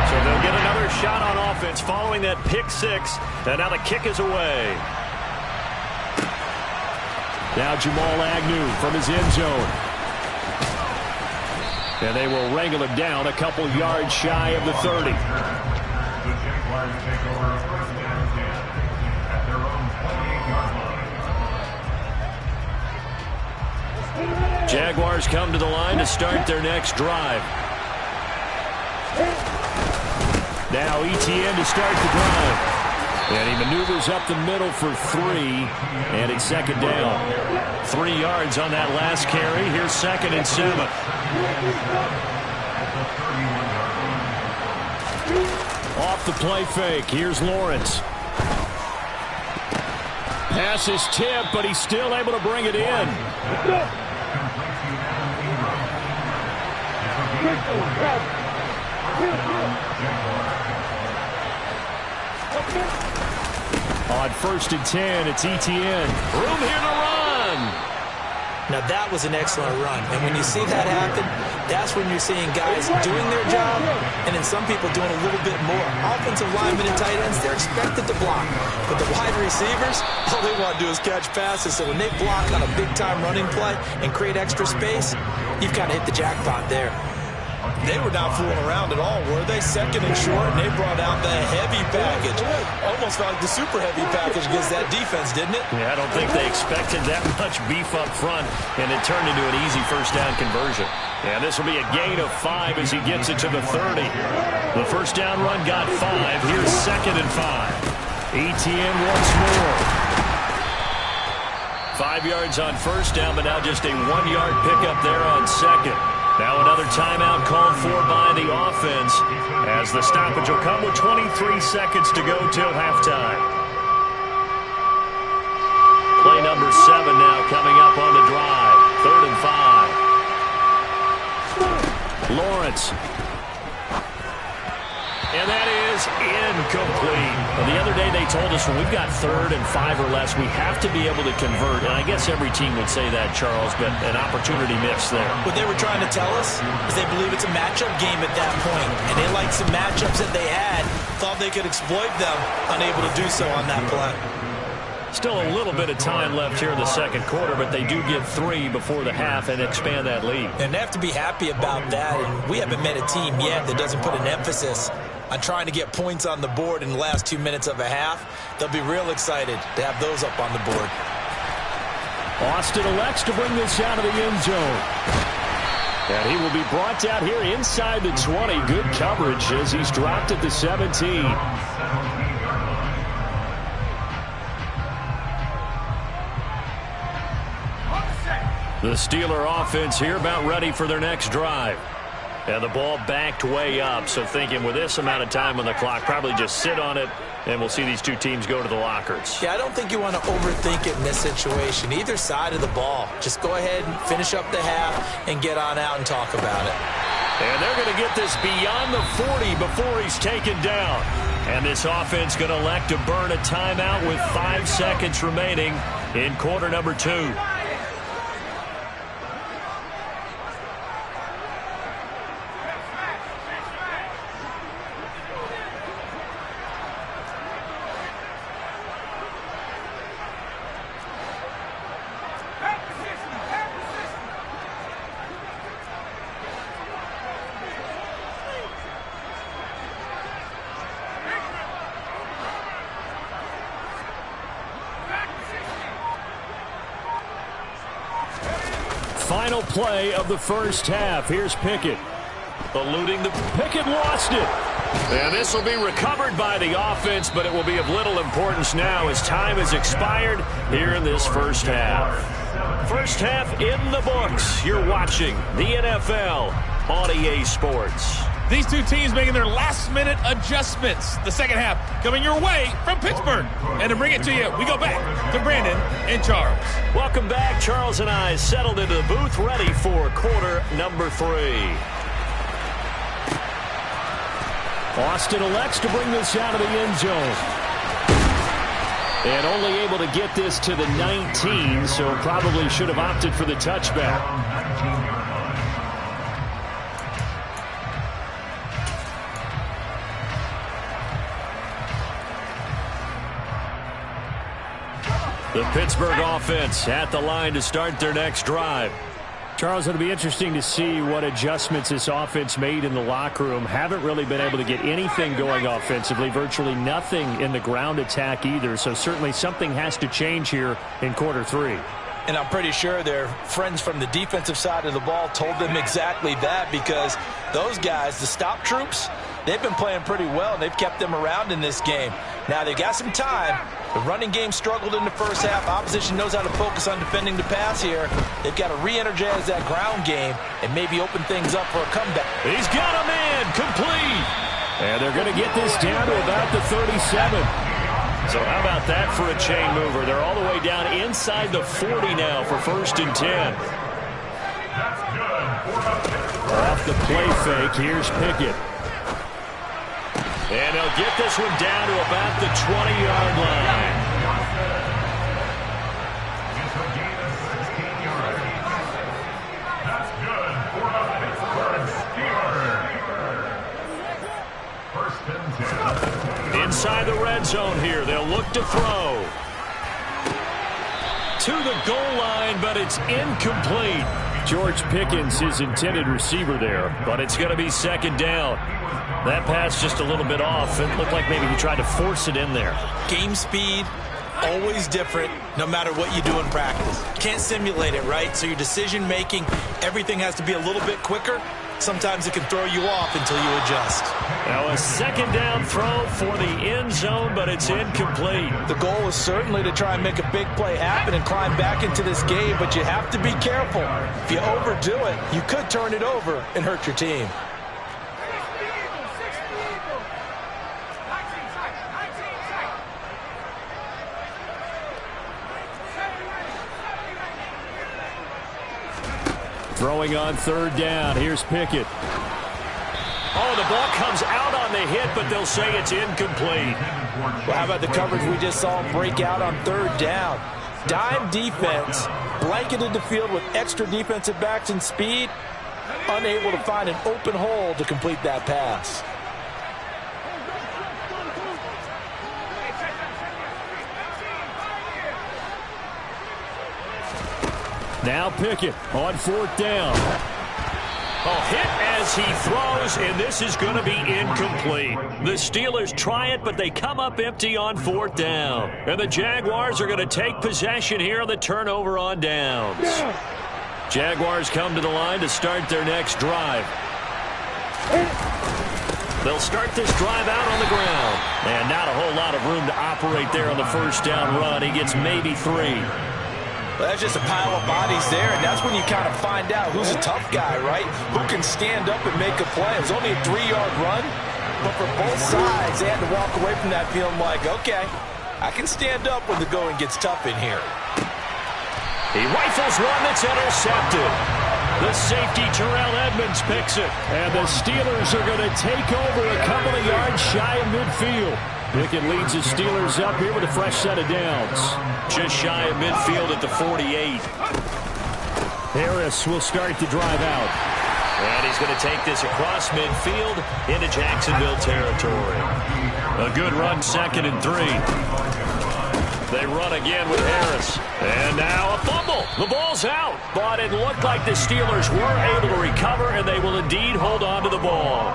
So they'll get another shot on offense following that pick six. And now the kick is away. Now Jamal Agnew from his end zone. And they will wrangle him down a couple yards shy of the 30. The Jaguars take over a first and 10 at their own 28-yard line. Jaguars come to the line to start their next drive. Now Etienne to start the drive. And he maneuvers up the middle for 3. And it's second down. 3 yards on that last carry. Here's 2nd and 7. Off the play fake. Here's Lawrence. Pass is tipped, but he's still able to bring it in. On 1st and 10, it's Etienne. Room here to run. Now, that was an excellent run. And when you see that happen, that's when you're seeing guys doing their job and then some people doing a little bit more. Offensive linemen and tight ends, they're expected to block. But the wide receivers, all they want to do is catch passes. So when they block on a big-time running play and create extra space, you've kind of hit the jackpot there. They were not fooling around at all, were they? 2nd and short, and they brought out the heavy package. Almost felt like the super heavy package against that defense, didn't it? Yeah, I don't think they expected that much beef up front, and it turned into an easy first down conversion. And this will be a gain of 5 as he gets it to the 30. The first down run got 5. Here's 2nd and 5. Etienne once more. 5 yards on first down, but now just a 1-yard pickup there on 2nd. Now another timeout called for by the offense as the stoppage will come with 23 seconds to go till halftime. Play number 7 now coming up on the drive. 3rd and 5. Lawrence. And that is incomplete. Well, the other day they told us when we've got 3rd and 5 or less, we have to be able to convert. And I guess every team would say that, Charles, but an opportunity missed there. What they were trying to tell us is they believe it's a matchup game at that point. And they liked some matchups that they had, thought they could exploit them, unable to do so on that play. Still a little bit of time left here in the second quarter, but they do get 3 before the half and expand that lead. And they have to be happy about that. And we haven't met a team yet that doesn't put an emphasis on trying to get points on the board in the last 2 minutes of a half. They'll be real excited to have those up on the board. Austin elects to bring this out of the end zone. And he will be brought down here inside the 20. Good coverage as he's dropped at the 17. The Steeler offense here about ready for their next drive. And the ball backed way up, so thinking with this amount of time on the clock, probably just sit on it, and we'll see these two teams go to the lockers. Yeah, I don't think you want to overthink it in this situation. Either side of the ball. Just go ahead and finish up the half and get on out and talk about it. And they're going to get this beyond the 40 before he's taken down. And this offense going to elect to burn a timeout with 5 seconds remaining in quarter number 2. Final play of the first half. Here's Pickett. Eluding the Pickett, lost it. And this will be recovered by the offense, but it will be of little importance now as time has expired here in this first half. First half in the books. You're watching the NFL on EA Sports. These two teams making their last-minute adjustments. The second half coming your way from Pittsburgh. And to bring it to you, we go back to Brandon and Charles. Welcome back. Charles and I settled into the booth, ready for quarter number 3. Austin elects to bring this out of the end zone. And only able to get this to the 19, so probably should have opted for the touchback. The Pittsburgh offense at the line to start their next drive. Charles, it'll be interesting to see what adjustments this offense made in the locker room. Haven't really been able to get anything going offensively, virtually nothing in the ground attack either. So certainly something has to change here in quarter three. And I'm pretty sure their friends from the defensive side of the ball told them exactly that, because those guys, the stop troops, they've been playing pretty well, and they've kept them around in this game. Now, they've got some time. The running game struggled in the first half. Opposition knows how to focus on defending the pass here. They've got to re-energize that ground game and maybe open things up for a comeback. He's got a man complete. And they're going to get this down to about the 37. So how about that for a chain mover? They're all the way down inside the 40 now for 1st and 10. Off the play fake, here's Pickett. And they'll get this one down to about the 20-yard line. That's good for the Pittsburgh Steelers. 1st and 10. Inside the red zone here, they'll look to throw. To the goal line, but it's incomplete. George Pickens, his intended receiver there, but it's going to be 2nd down. That pass just a little bit off. It looked like maybe he tried to force it in there. Game speed, always different, no matter what you do in practice. Can't simulate it, right? So your decision-making, everything has to be a little bit quicker. Sometimes it can throw you off until you adjust. Now a 2nd down throw for the end zone, but it's incomplete. The goal is certainly to try and make a big play happen and climb back into this game, but you have to be careful. If you overdo it, you could turn it over and hurt your team. Throwing on 3rd down. Here's Pickett. Oh, the ball comes out on the hit, but they'll say it's incomplete. Well, how about the coverage we just saw him break out on 3rd down? Dime defense, blanketed the field with extra defensive backs and speed, unable to find an open hole to complete that pass. Now Pickett on 4th down. A hit as he throws, and this is going to be incomplete. The Steelers try it, but they come up empty on 4th down. And the Jaguars are going to take possession here on the turnover on downs. Jaguars come to the line to start their next drive. They'll start this drive out on the ground. And not a whole lot of room to operate there on the 1st down run. He gets maybe 3. Well, that's just a pile of bodies there, and that's when you kind of find out who's a tough guy, right? Who can stand up and make a play. It was only a 3-yard run, but for both sides, they had to walk away from that feeling like, okay, I can stand up when the going gets tough in here. He rifles one that's intercepted. The safety, Terrell Edmonds, picks it. And the Steelers are going to take over a couple of yards shy of midfield. Pickett leads the Steelers up here with a fresh set of downs. Just shy of midfield at the 48. Harris will start the drive out. And he's going to take this across midfield into Jacksonville territory. A good run, 2nd and 3. They run again with Harris. And now a fumble. The ball's out. But it looked like the Steelers were able to recover, and they will indeed hold on to the ball.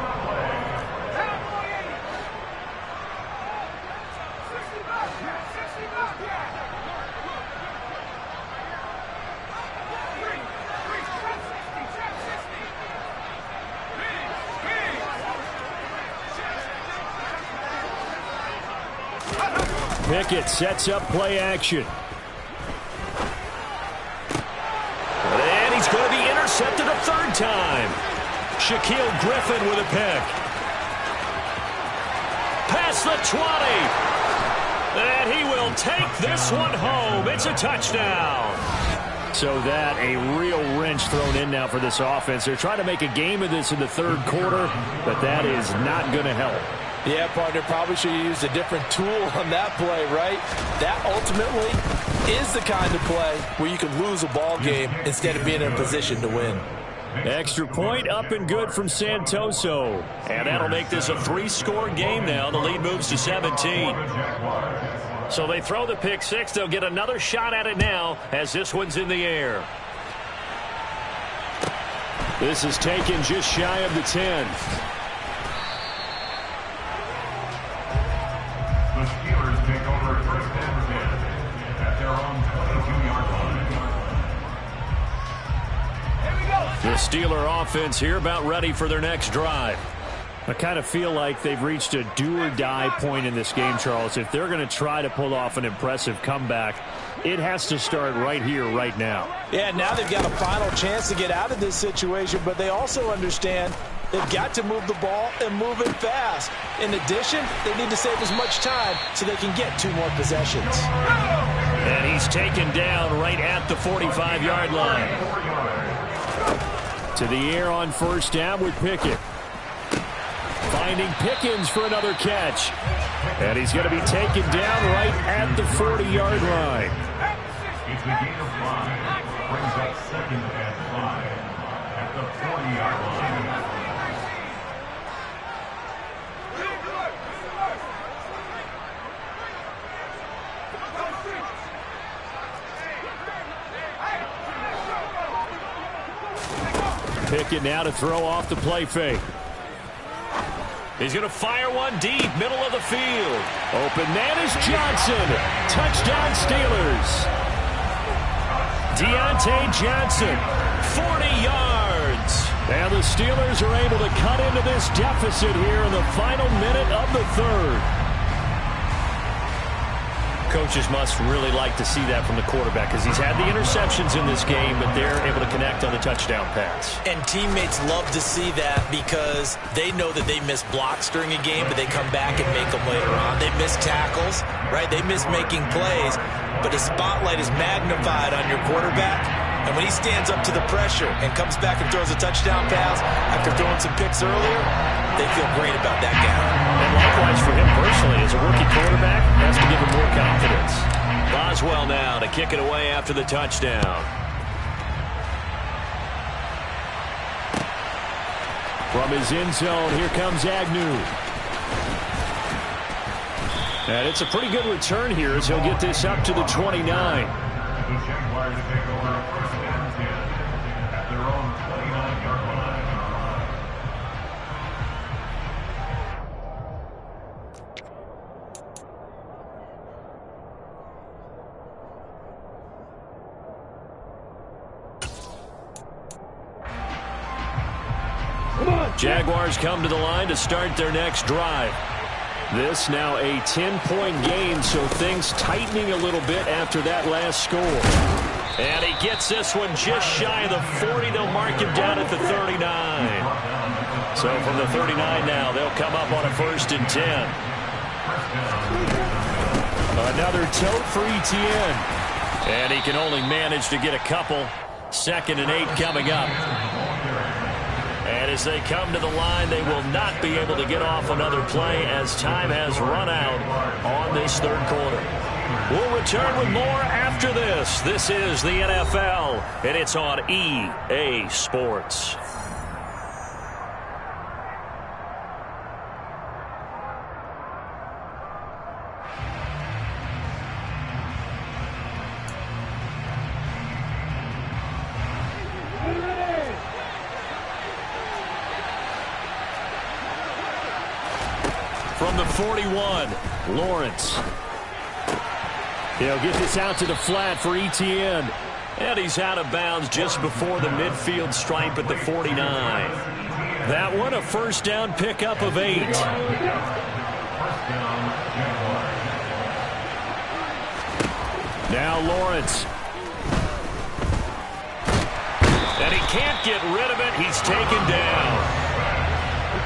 Pickett sets up play action. And he's going to be intercepted a 3rd time. Shaquille Griffin with a pick. Past the 20. And he will take this one home. It's a touchdown. So that a real wrench thrown in now for this offense. They're trying to make a game of this in the third quarter, but that is not going to help. Yeah, partner, probably should have used a different tool on that play, right? That ultimately is the kind of play where you can lose a ball game instead of being in a position to win. Extra point up and good from Santoso. And that'll make this a 3-score game now. The lead moves to 17. So they throw the pick six. They'll get another shot at it now as this one's in the air. This is taken just shy of the 10. The Steelers take over first and 10 at their own 22-yard line. The Steeler offense here about ready for their next drive. I kind of feel like they've reached a do-or-die point in this game, Charles. If they're going to try to pull off an impressive comeback, it has to start right here, right now. Yeah, now they've got a final chance to get out of this situation, but they also understand they've got to move the ball and move it fast. In addition, they need to save as much time so they can get 2 more possessions. And he's taken down right at the 45-yard line. To the air on first down with Pickett. Finding Pickens for another catch. And he's going to be taken down right at the 40-yard line. It's a gain of 5. Brings up second and 5 at the 40-yard line. Pickett now to throw off the play fake. He's going to fire one deep, middle of the field. Open man is Johnson. Touchdown Steelers. Deontay Johnson, 40 yards. And the Steelers are able to cut into this deficit here in the final minute of the third. Coaches must really like to see that from the quarterback because he's had the interceptions in this game, but they're able to connect on the touchdown pass. And teammates love to see that because they know that they miss blocks during a game, but they come back and make them later on. They miss tackles, right? They miss making plays, but the spotlight is magnified on your quarterback. And when he stands up to the pressure and comes back and throws a touchdown pass after throwing some picks earlier, they feel great about that guy. And likewise for him personally, as a rookie quarterback, has to give him more confidence. Boswell now to kick it away after the touchdown. From his end zone, here comes Agnew. And it's a pretty good return here as he'll get this up to the 29. The Jaguars take over first and 10 at their own 29-yard line. Jaguars come to the line to start their next drive. This now a 10-point game, so things tightening a little bit after that last score. And he gets this one just shy of the 40. They'll mark him down at the 39. So from the 39 now, they'll come up on a 1st and 10. Another tote for Etienne. And he can only manage to get a couple. 2nd and 8 coming up. And as they come to the line, they will not be able to get off another play as time has run out on this third quarter. We'll return with more after this. This is the NFL, and it's on EA Sports. From the 41, Lawrence. He'll get this out to the flat for Etienne. And he's out of bounds just before the midfield stripe at the 49. That one a first down pickup of 8. Now Lawrence. And he can't get rid of it. He's taken down.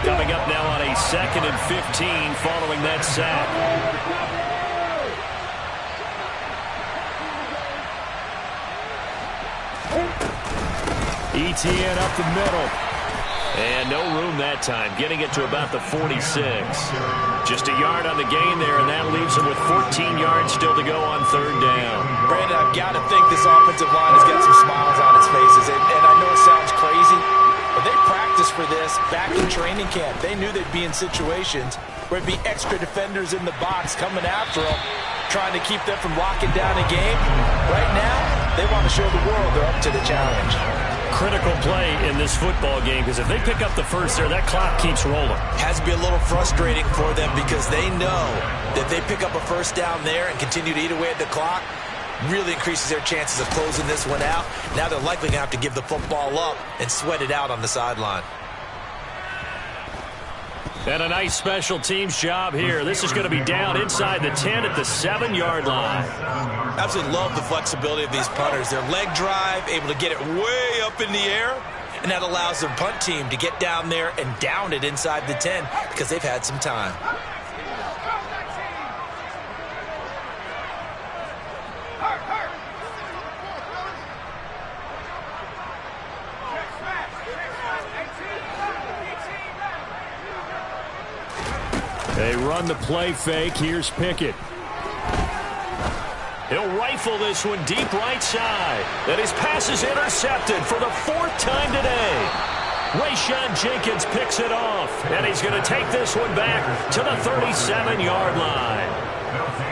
Coming up now on a 2nd and 15 following that sack. Etienne up the middle. And no room that time, getting it to about the 46. Just a yard on the gain there, and that leaves them with 14 yards still to go on third down. Brandon, I've got to think this offensive line has got some smiles on its faces. And I know it sounds crazy, but they practiced for this back in training camp. They knew they'd be in situations where there'd be extra defenders in the box coming after them, trying to keep them from locking down a game. Right now, they want to show the world they're up to the challenge. Critical play in this football game, because if they pick up the first there, that clock keeps rolling. Has to be a little frustrating for them because they know that if they pick up a first down there and continue to eat away at the clock, really increases their chances of closing this one out. Now they're likely going to have to give the football up and sweat it out on the sideline. And a nice special teams job here. This is going to be down inside the 10 at the 7-yard line. Absolutely love the flexibility of these punters. Their leg drive, able to get it way up in the air, and that allows their punt team to get down there and down it inside the 10 because they've had some time. They run the play fake. Here's Pickett. He'll rifle this one deep right side. And his pass is intercepted for the 4th time today. Rayshon Jenkins picks it off. And he's going to take this one back to the 37-yard line.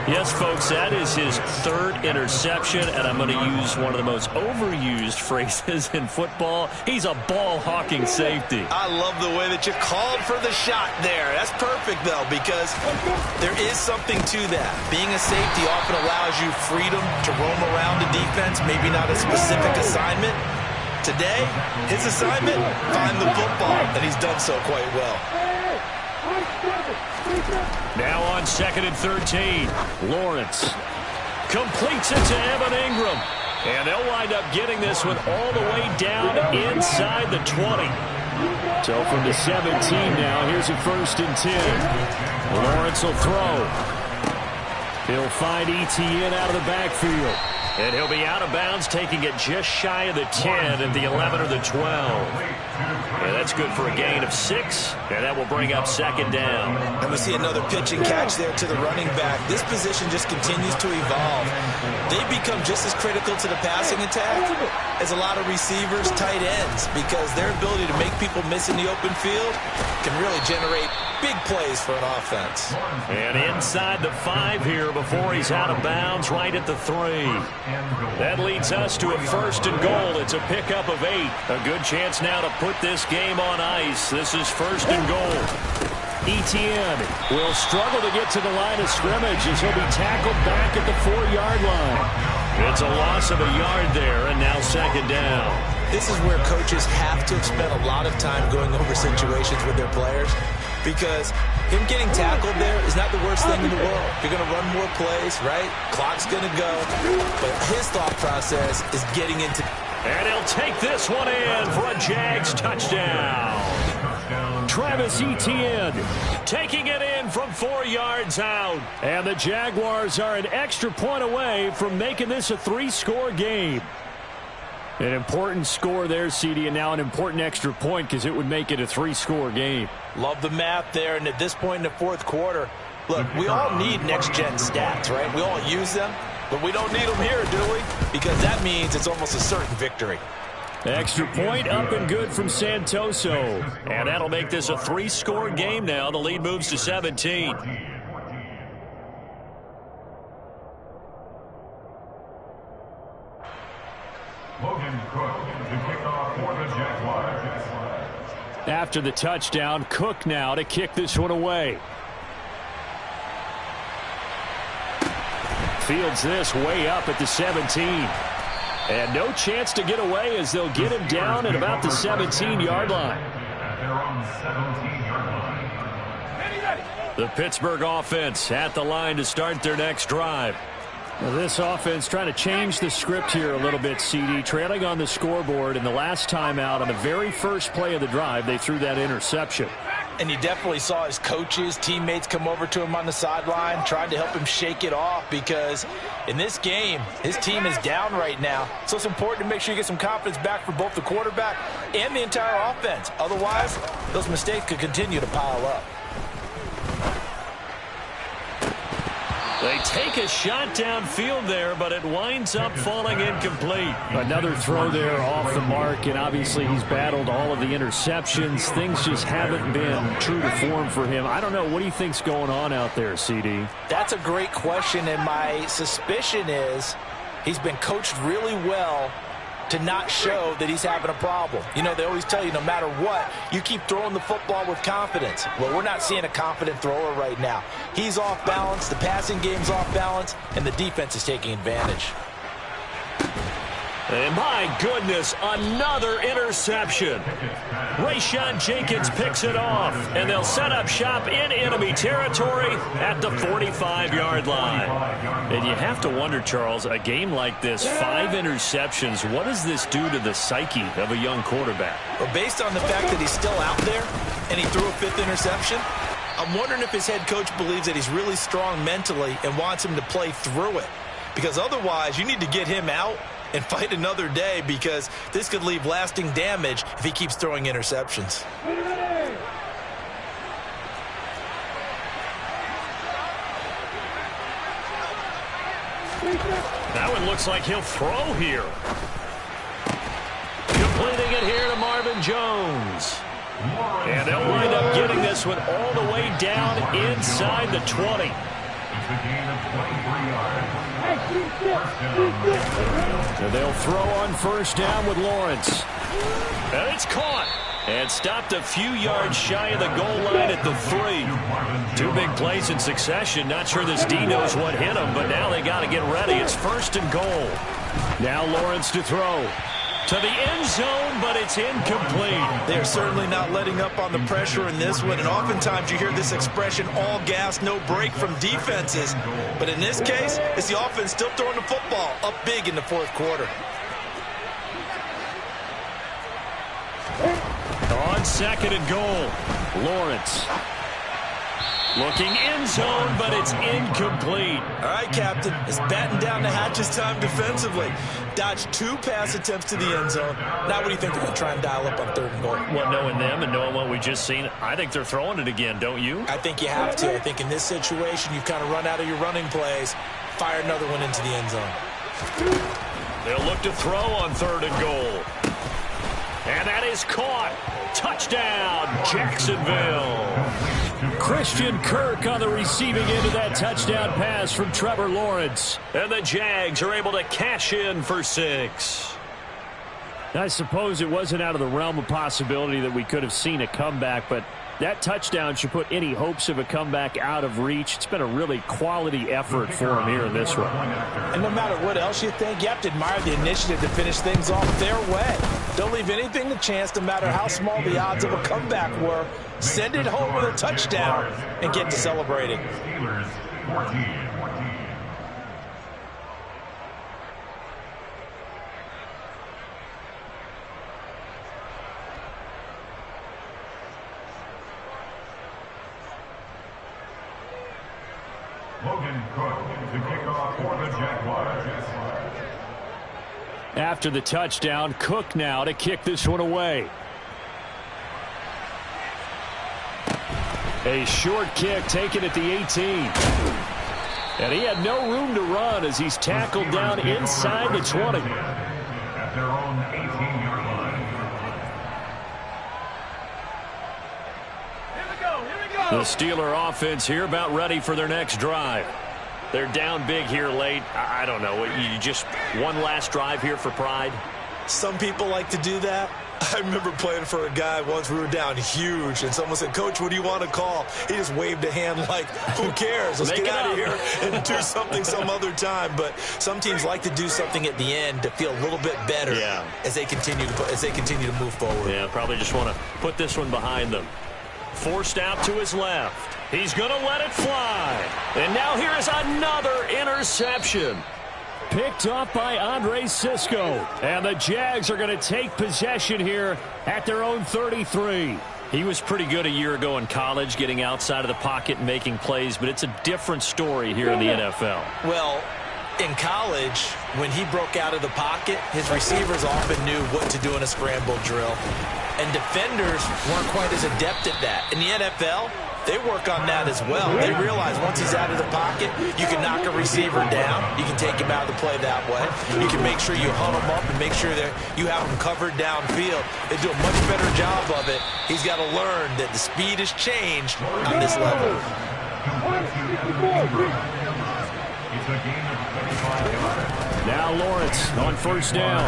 Yes, folks, that is his 3rd interception, and I'm going to use one of the most overused phrases in football. He's a ball-hawking safety. I love the way that you called for the shot there. That's perfect, though, because there is something to that. Being a safety often allows you freedom to roam around the defense, maybe not a specific assignment. Today, his assignment, find the football, and he's done so quite well. Now on 2nd and 13, Lawrence completes it to Evan Ingram. And they'll wind up getting this one all the way down inside the 20. So from the 17 now, here's a 1st and 10. Lawrence will throw. He'll find Etienne out of the backfield. And he'll be out of bounds, taking it just shy of the 10 at the 11 or the 12. And that's good for a gain of 6, and that will bring up 2nd down. And we see another pitch and catch there to the running back. This position just continues to evolve. They become just as critical to the passing attack as a lot of receivers, tight ends, because their ability to make people miss in the open field can really generate big plays for an offense. And inside the 5 here before he's out of bounds, right at the 3. That leads us to a 1st and goal. It's a pickup of 8. A good chance now to put this game on ice. This is 1st and goal. Etienne will struggle to get to the line of scrimmage as he'll be tackled back at the 4-yard line. It's a loss of a yard there, and now 2nd down. This is where coaches have to have spent a lot of time going over situations with their players, because him getting tackled there is not the worst thing in the world. You're going to run more plays, right? Clock's going to go. But his thought process is getting into... And he'll take this one in for a Jags touchdown. Travis Etienne taking it in from 4 yards out. And the Jaguars are an extra point away from making this a 3-score game. An important score there, CD, and now an important extra point because it would make it a 3-score game. Love the math there, and at this point in the 4th quarter, look, we all need next-gen stats, right? We all use them, but we don't need them here, do we? Because that means it's almost a certain victory. Extra point up and good from Santoso. And that'll make this a 3-score game now. The lead moves to 17. Logan Cook to kick off for the Jaguars. After the touchdown, Cook now to kick this one away. Fields this way up at the 17. And no chance to get away as they'll get him down at about the 17-yard line. They're on the 17-yard line. The Pittsburgh offense at the line to start their next drive. Well, this offense trying to change the script here a little bit, CD. Trailing on the scoreboard, and the last time out on the very first play of the drive, they threw that interception. And you definitely saw his coaches, teammates come over to him on the sideline, trying to help him shake it off, because in this game, his team is down right now. So it's important to make sure you get some confidence back for both the quarterback and the entire offense. Otherwise, those mistakes could continue to pile up. They take a shot downfield there, but it winds up falling incomplete. Another throw there off the mark, and obviously he's battled all of the interceptions. Things just haven't been true to form for him. I don't know. What do you think's going on out there, CD? That's a great question, and my suspicion is he's been coached really well to not show that he's having a problem. You know, they always tell you no matter what, you keep throwing the football with confidence. Well, we're not seeing a confident thrower right now. He's off balance, the passing game's off balance, and the defense is taking advantage. And my goodness, another interception. Rayshawn Jenkins picks it off, and they'll set up shop in enemy territory at the 45-yard line. And you have to wonder, Charles, a game like this, 5 interceptions, what does this do to the psyche of a young quarterback? Well, based on the fact that he's still out there and he threw a 5th interception, I'm wondering if his head coach believes that he's really strong mentally and wants him to play through it. Because otherwise, you need to get him out and fight another day, because this could leave lasting damage if he keeps throwing interceptions. That one looks like he'll throw here. Completing it here to Marvin Jones. And they'll wind up getting this one all the way down inside the 20. It's a gain of 23 yards. So they'll throw on first down with Lawrence. And it's caught. And stopped a few yards shy of the goal line at the 3. 2 big plays in succession. Not sure this D knows what hit him, but now they got to get ready. It's 1st and goal. Now Lawrence to throw. To the end zone, but it's incomplete. They're certainly not letting up on the pressure in this one, and oftentimes you hear this expression, all gas, no break from defenses. But in this case, it's the offense still throwing the football up big in the 4th quarter. On 2nd and goal, Lawrence. Looking end zone, but it's incomplete. All right, Captain. It's batten down the hatches time defensively. Dodged 2 pass attempts to the end zone. Now what do you think they're going to try and dial up on 3rd and goal? Well, knowing them and knowing what we just seen, I think they're throwing it again, don't you? I think you have to. I think in this situation, you've kind of run out of your running plays. Fire another one into the end zone. They'll look to throw on 3rd and goal. And that is caught. Touchdown, Jacksonville. Christian Kirk on the receiving end of that touchdown pass from Trevor Lawrence. And the Jags are able to cash in for 6. I suppose it wasn't out of the realm of possibility that we could have seen a comeback, but that touchdown should put any hopes of a comeback out of reach. It's been a really quality effort for him here in this one. And no matter what else you think, you have to admire the initiative to finish things off their way. Don't leave anything to chance, no matter how small the odds of a comeback were. Send it home with a touchdown and get to celebrating. Steelers 14. Logan Cook to kick off for the Jaguars. After the touchdown, Cook now to kick this one away. A short kick taken at the 18. And he had no room to run as he's tackled down inside the 20. At their own 18-yard line. The Steeler offense here about ready for their next drive. They're down big here late. I don't know. You just one last drive here for pride? Some people like to do that. I remember playing for a guy once. We were down huge, and someone said, "Coach, what do you want to call?" He just waved a hand like, "Who cares? Let's get out of here and do something some other time." But some teams like to do something at the end to feel a little bit better as they continue to move forward. Yeah, probably just want to put this one behind them. Forced out to his left. He's going to let it fly. And now here is another interception. Picked off by Andre Sisco. And the Jags are going to take possession here at their own 33. He was pretty good a year ago in college, getting outside of the pocket and making plays, but it's a different story here in the NFL. Well, in college, when he broke out of the pocket, his receivers often knew what to do in a scramble drill. And defenders weren't quite as adept at that. In the NFL, they work on that as well. They realize once he's out of the pocket, you can knock a receiver down. You can take him out of the play that way. You can make sure you hunt him up and make sure that you have him covered downfield. They do a much better job of it. He's got to learn that the speed has changed on this level. Now Lawrence on first down.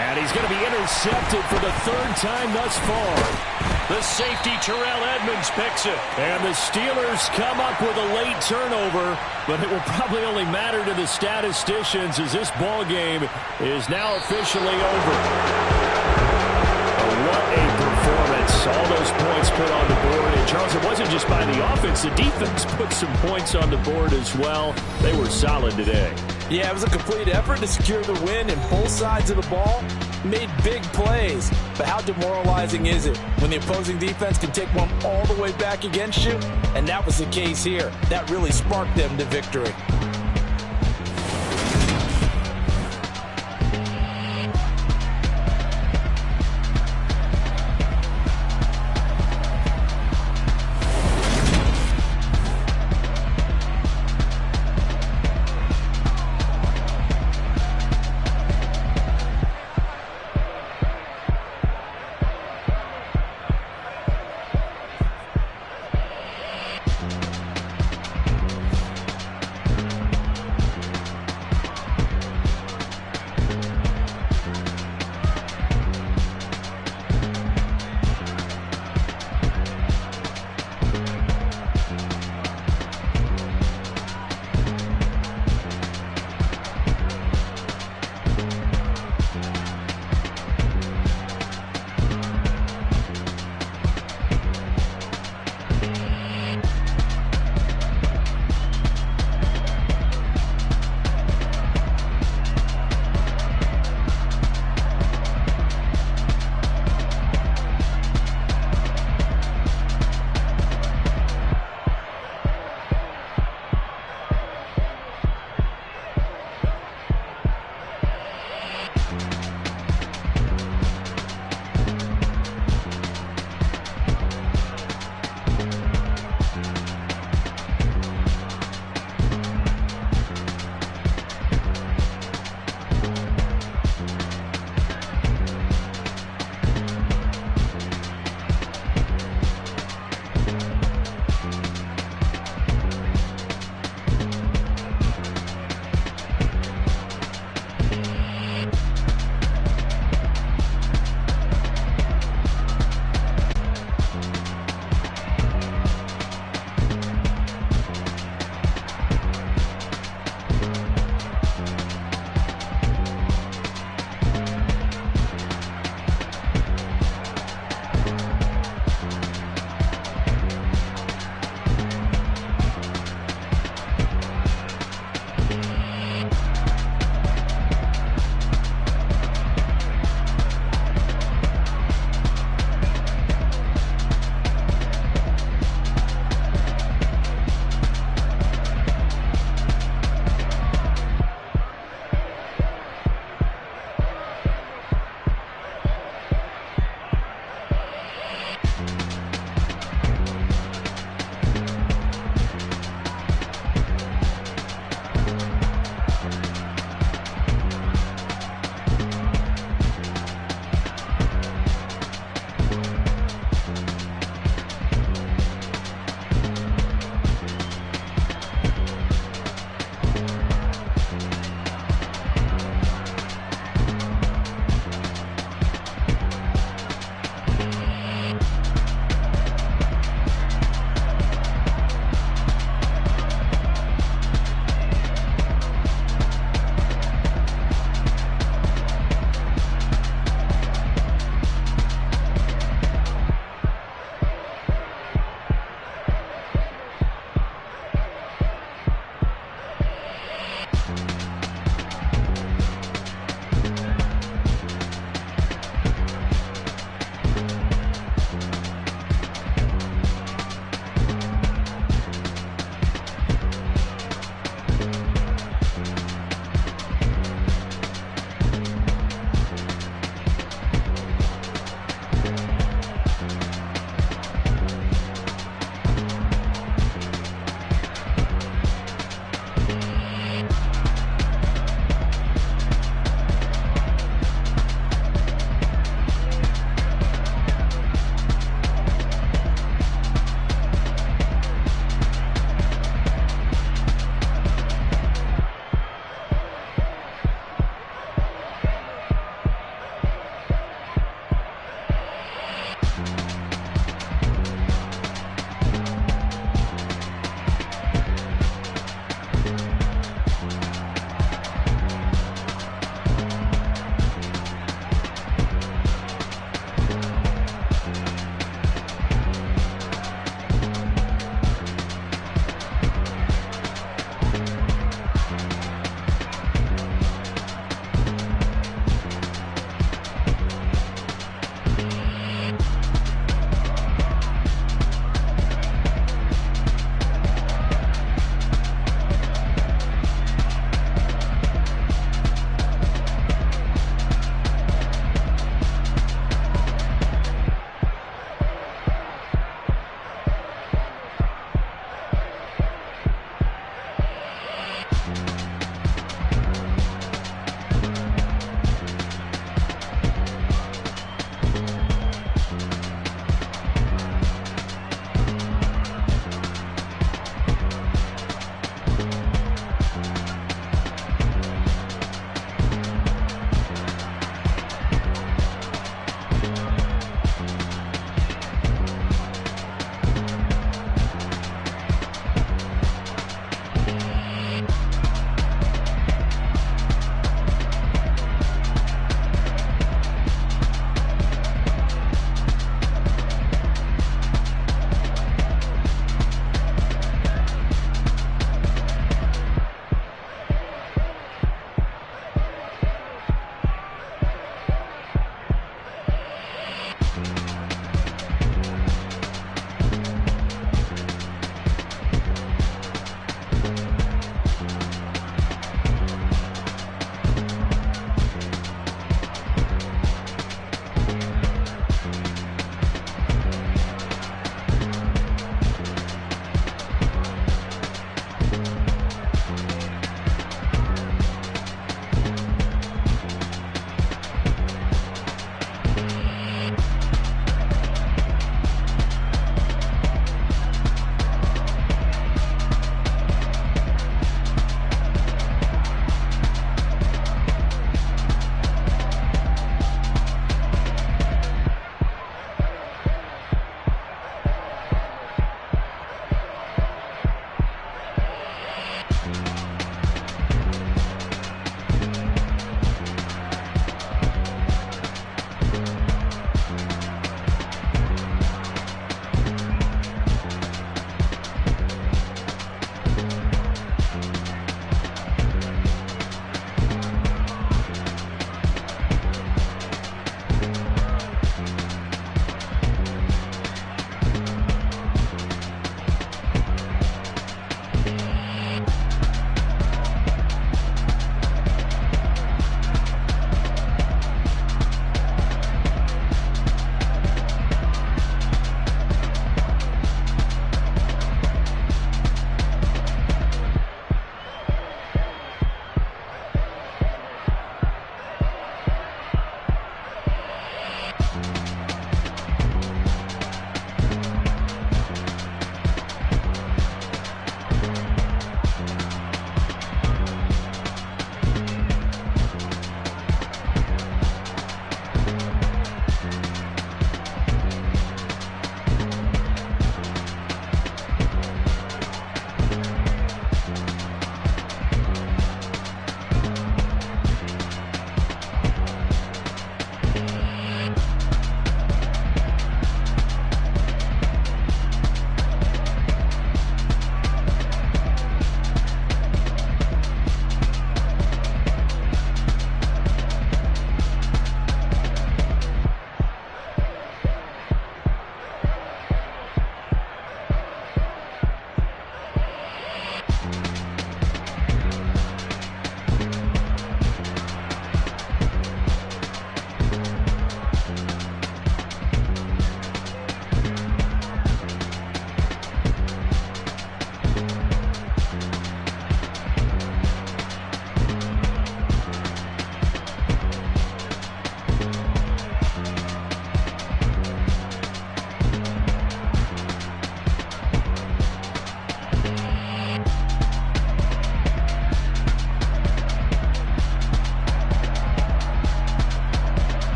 And he's going to be intercepted for the third time thus far. The safety, Terrell Edmonds, picks it. And the Steelers come up with a late turnover, but it will probably only matter to the statisticians as this ball game is now officially over. What a performance. All those points put on the board. And, Charles, it wasn't just by the offense. The defense put some points on the board as well. They were solid today. Yeah, it was a complete effort to secure the win, and both sides of the ball made big plays. But how demoralizing is it when the opposing defense can take one all the way back against you? And that was the case here. That really sparked them to victory.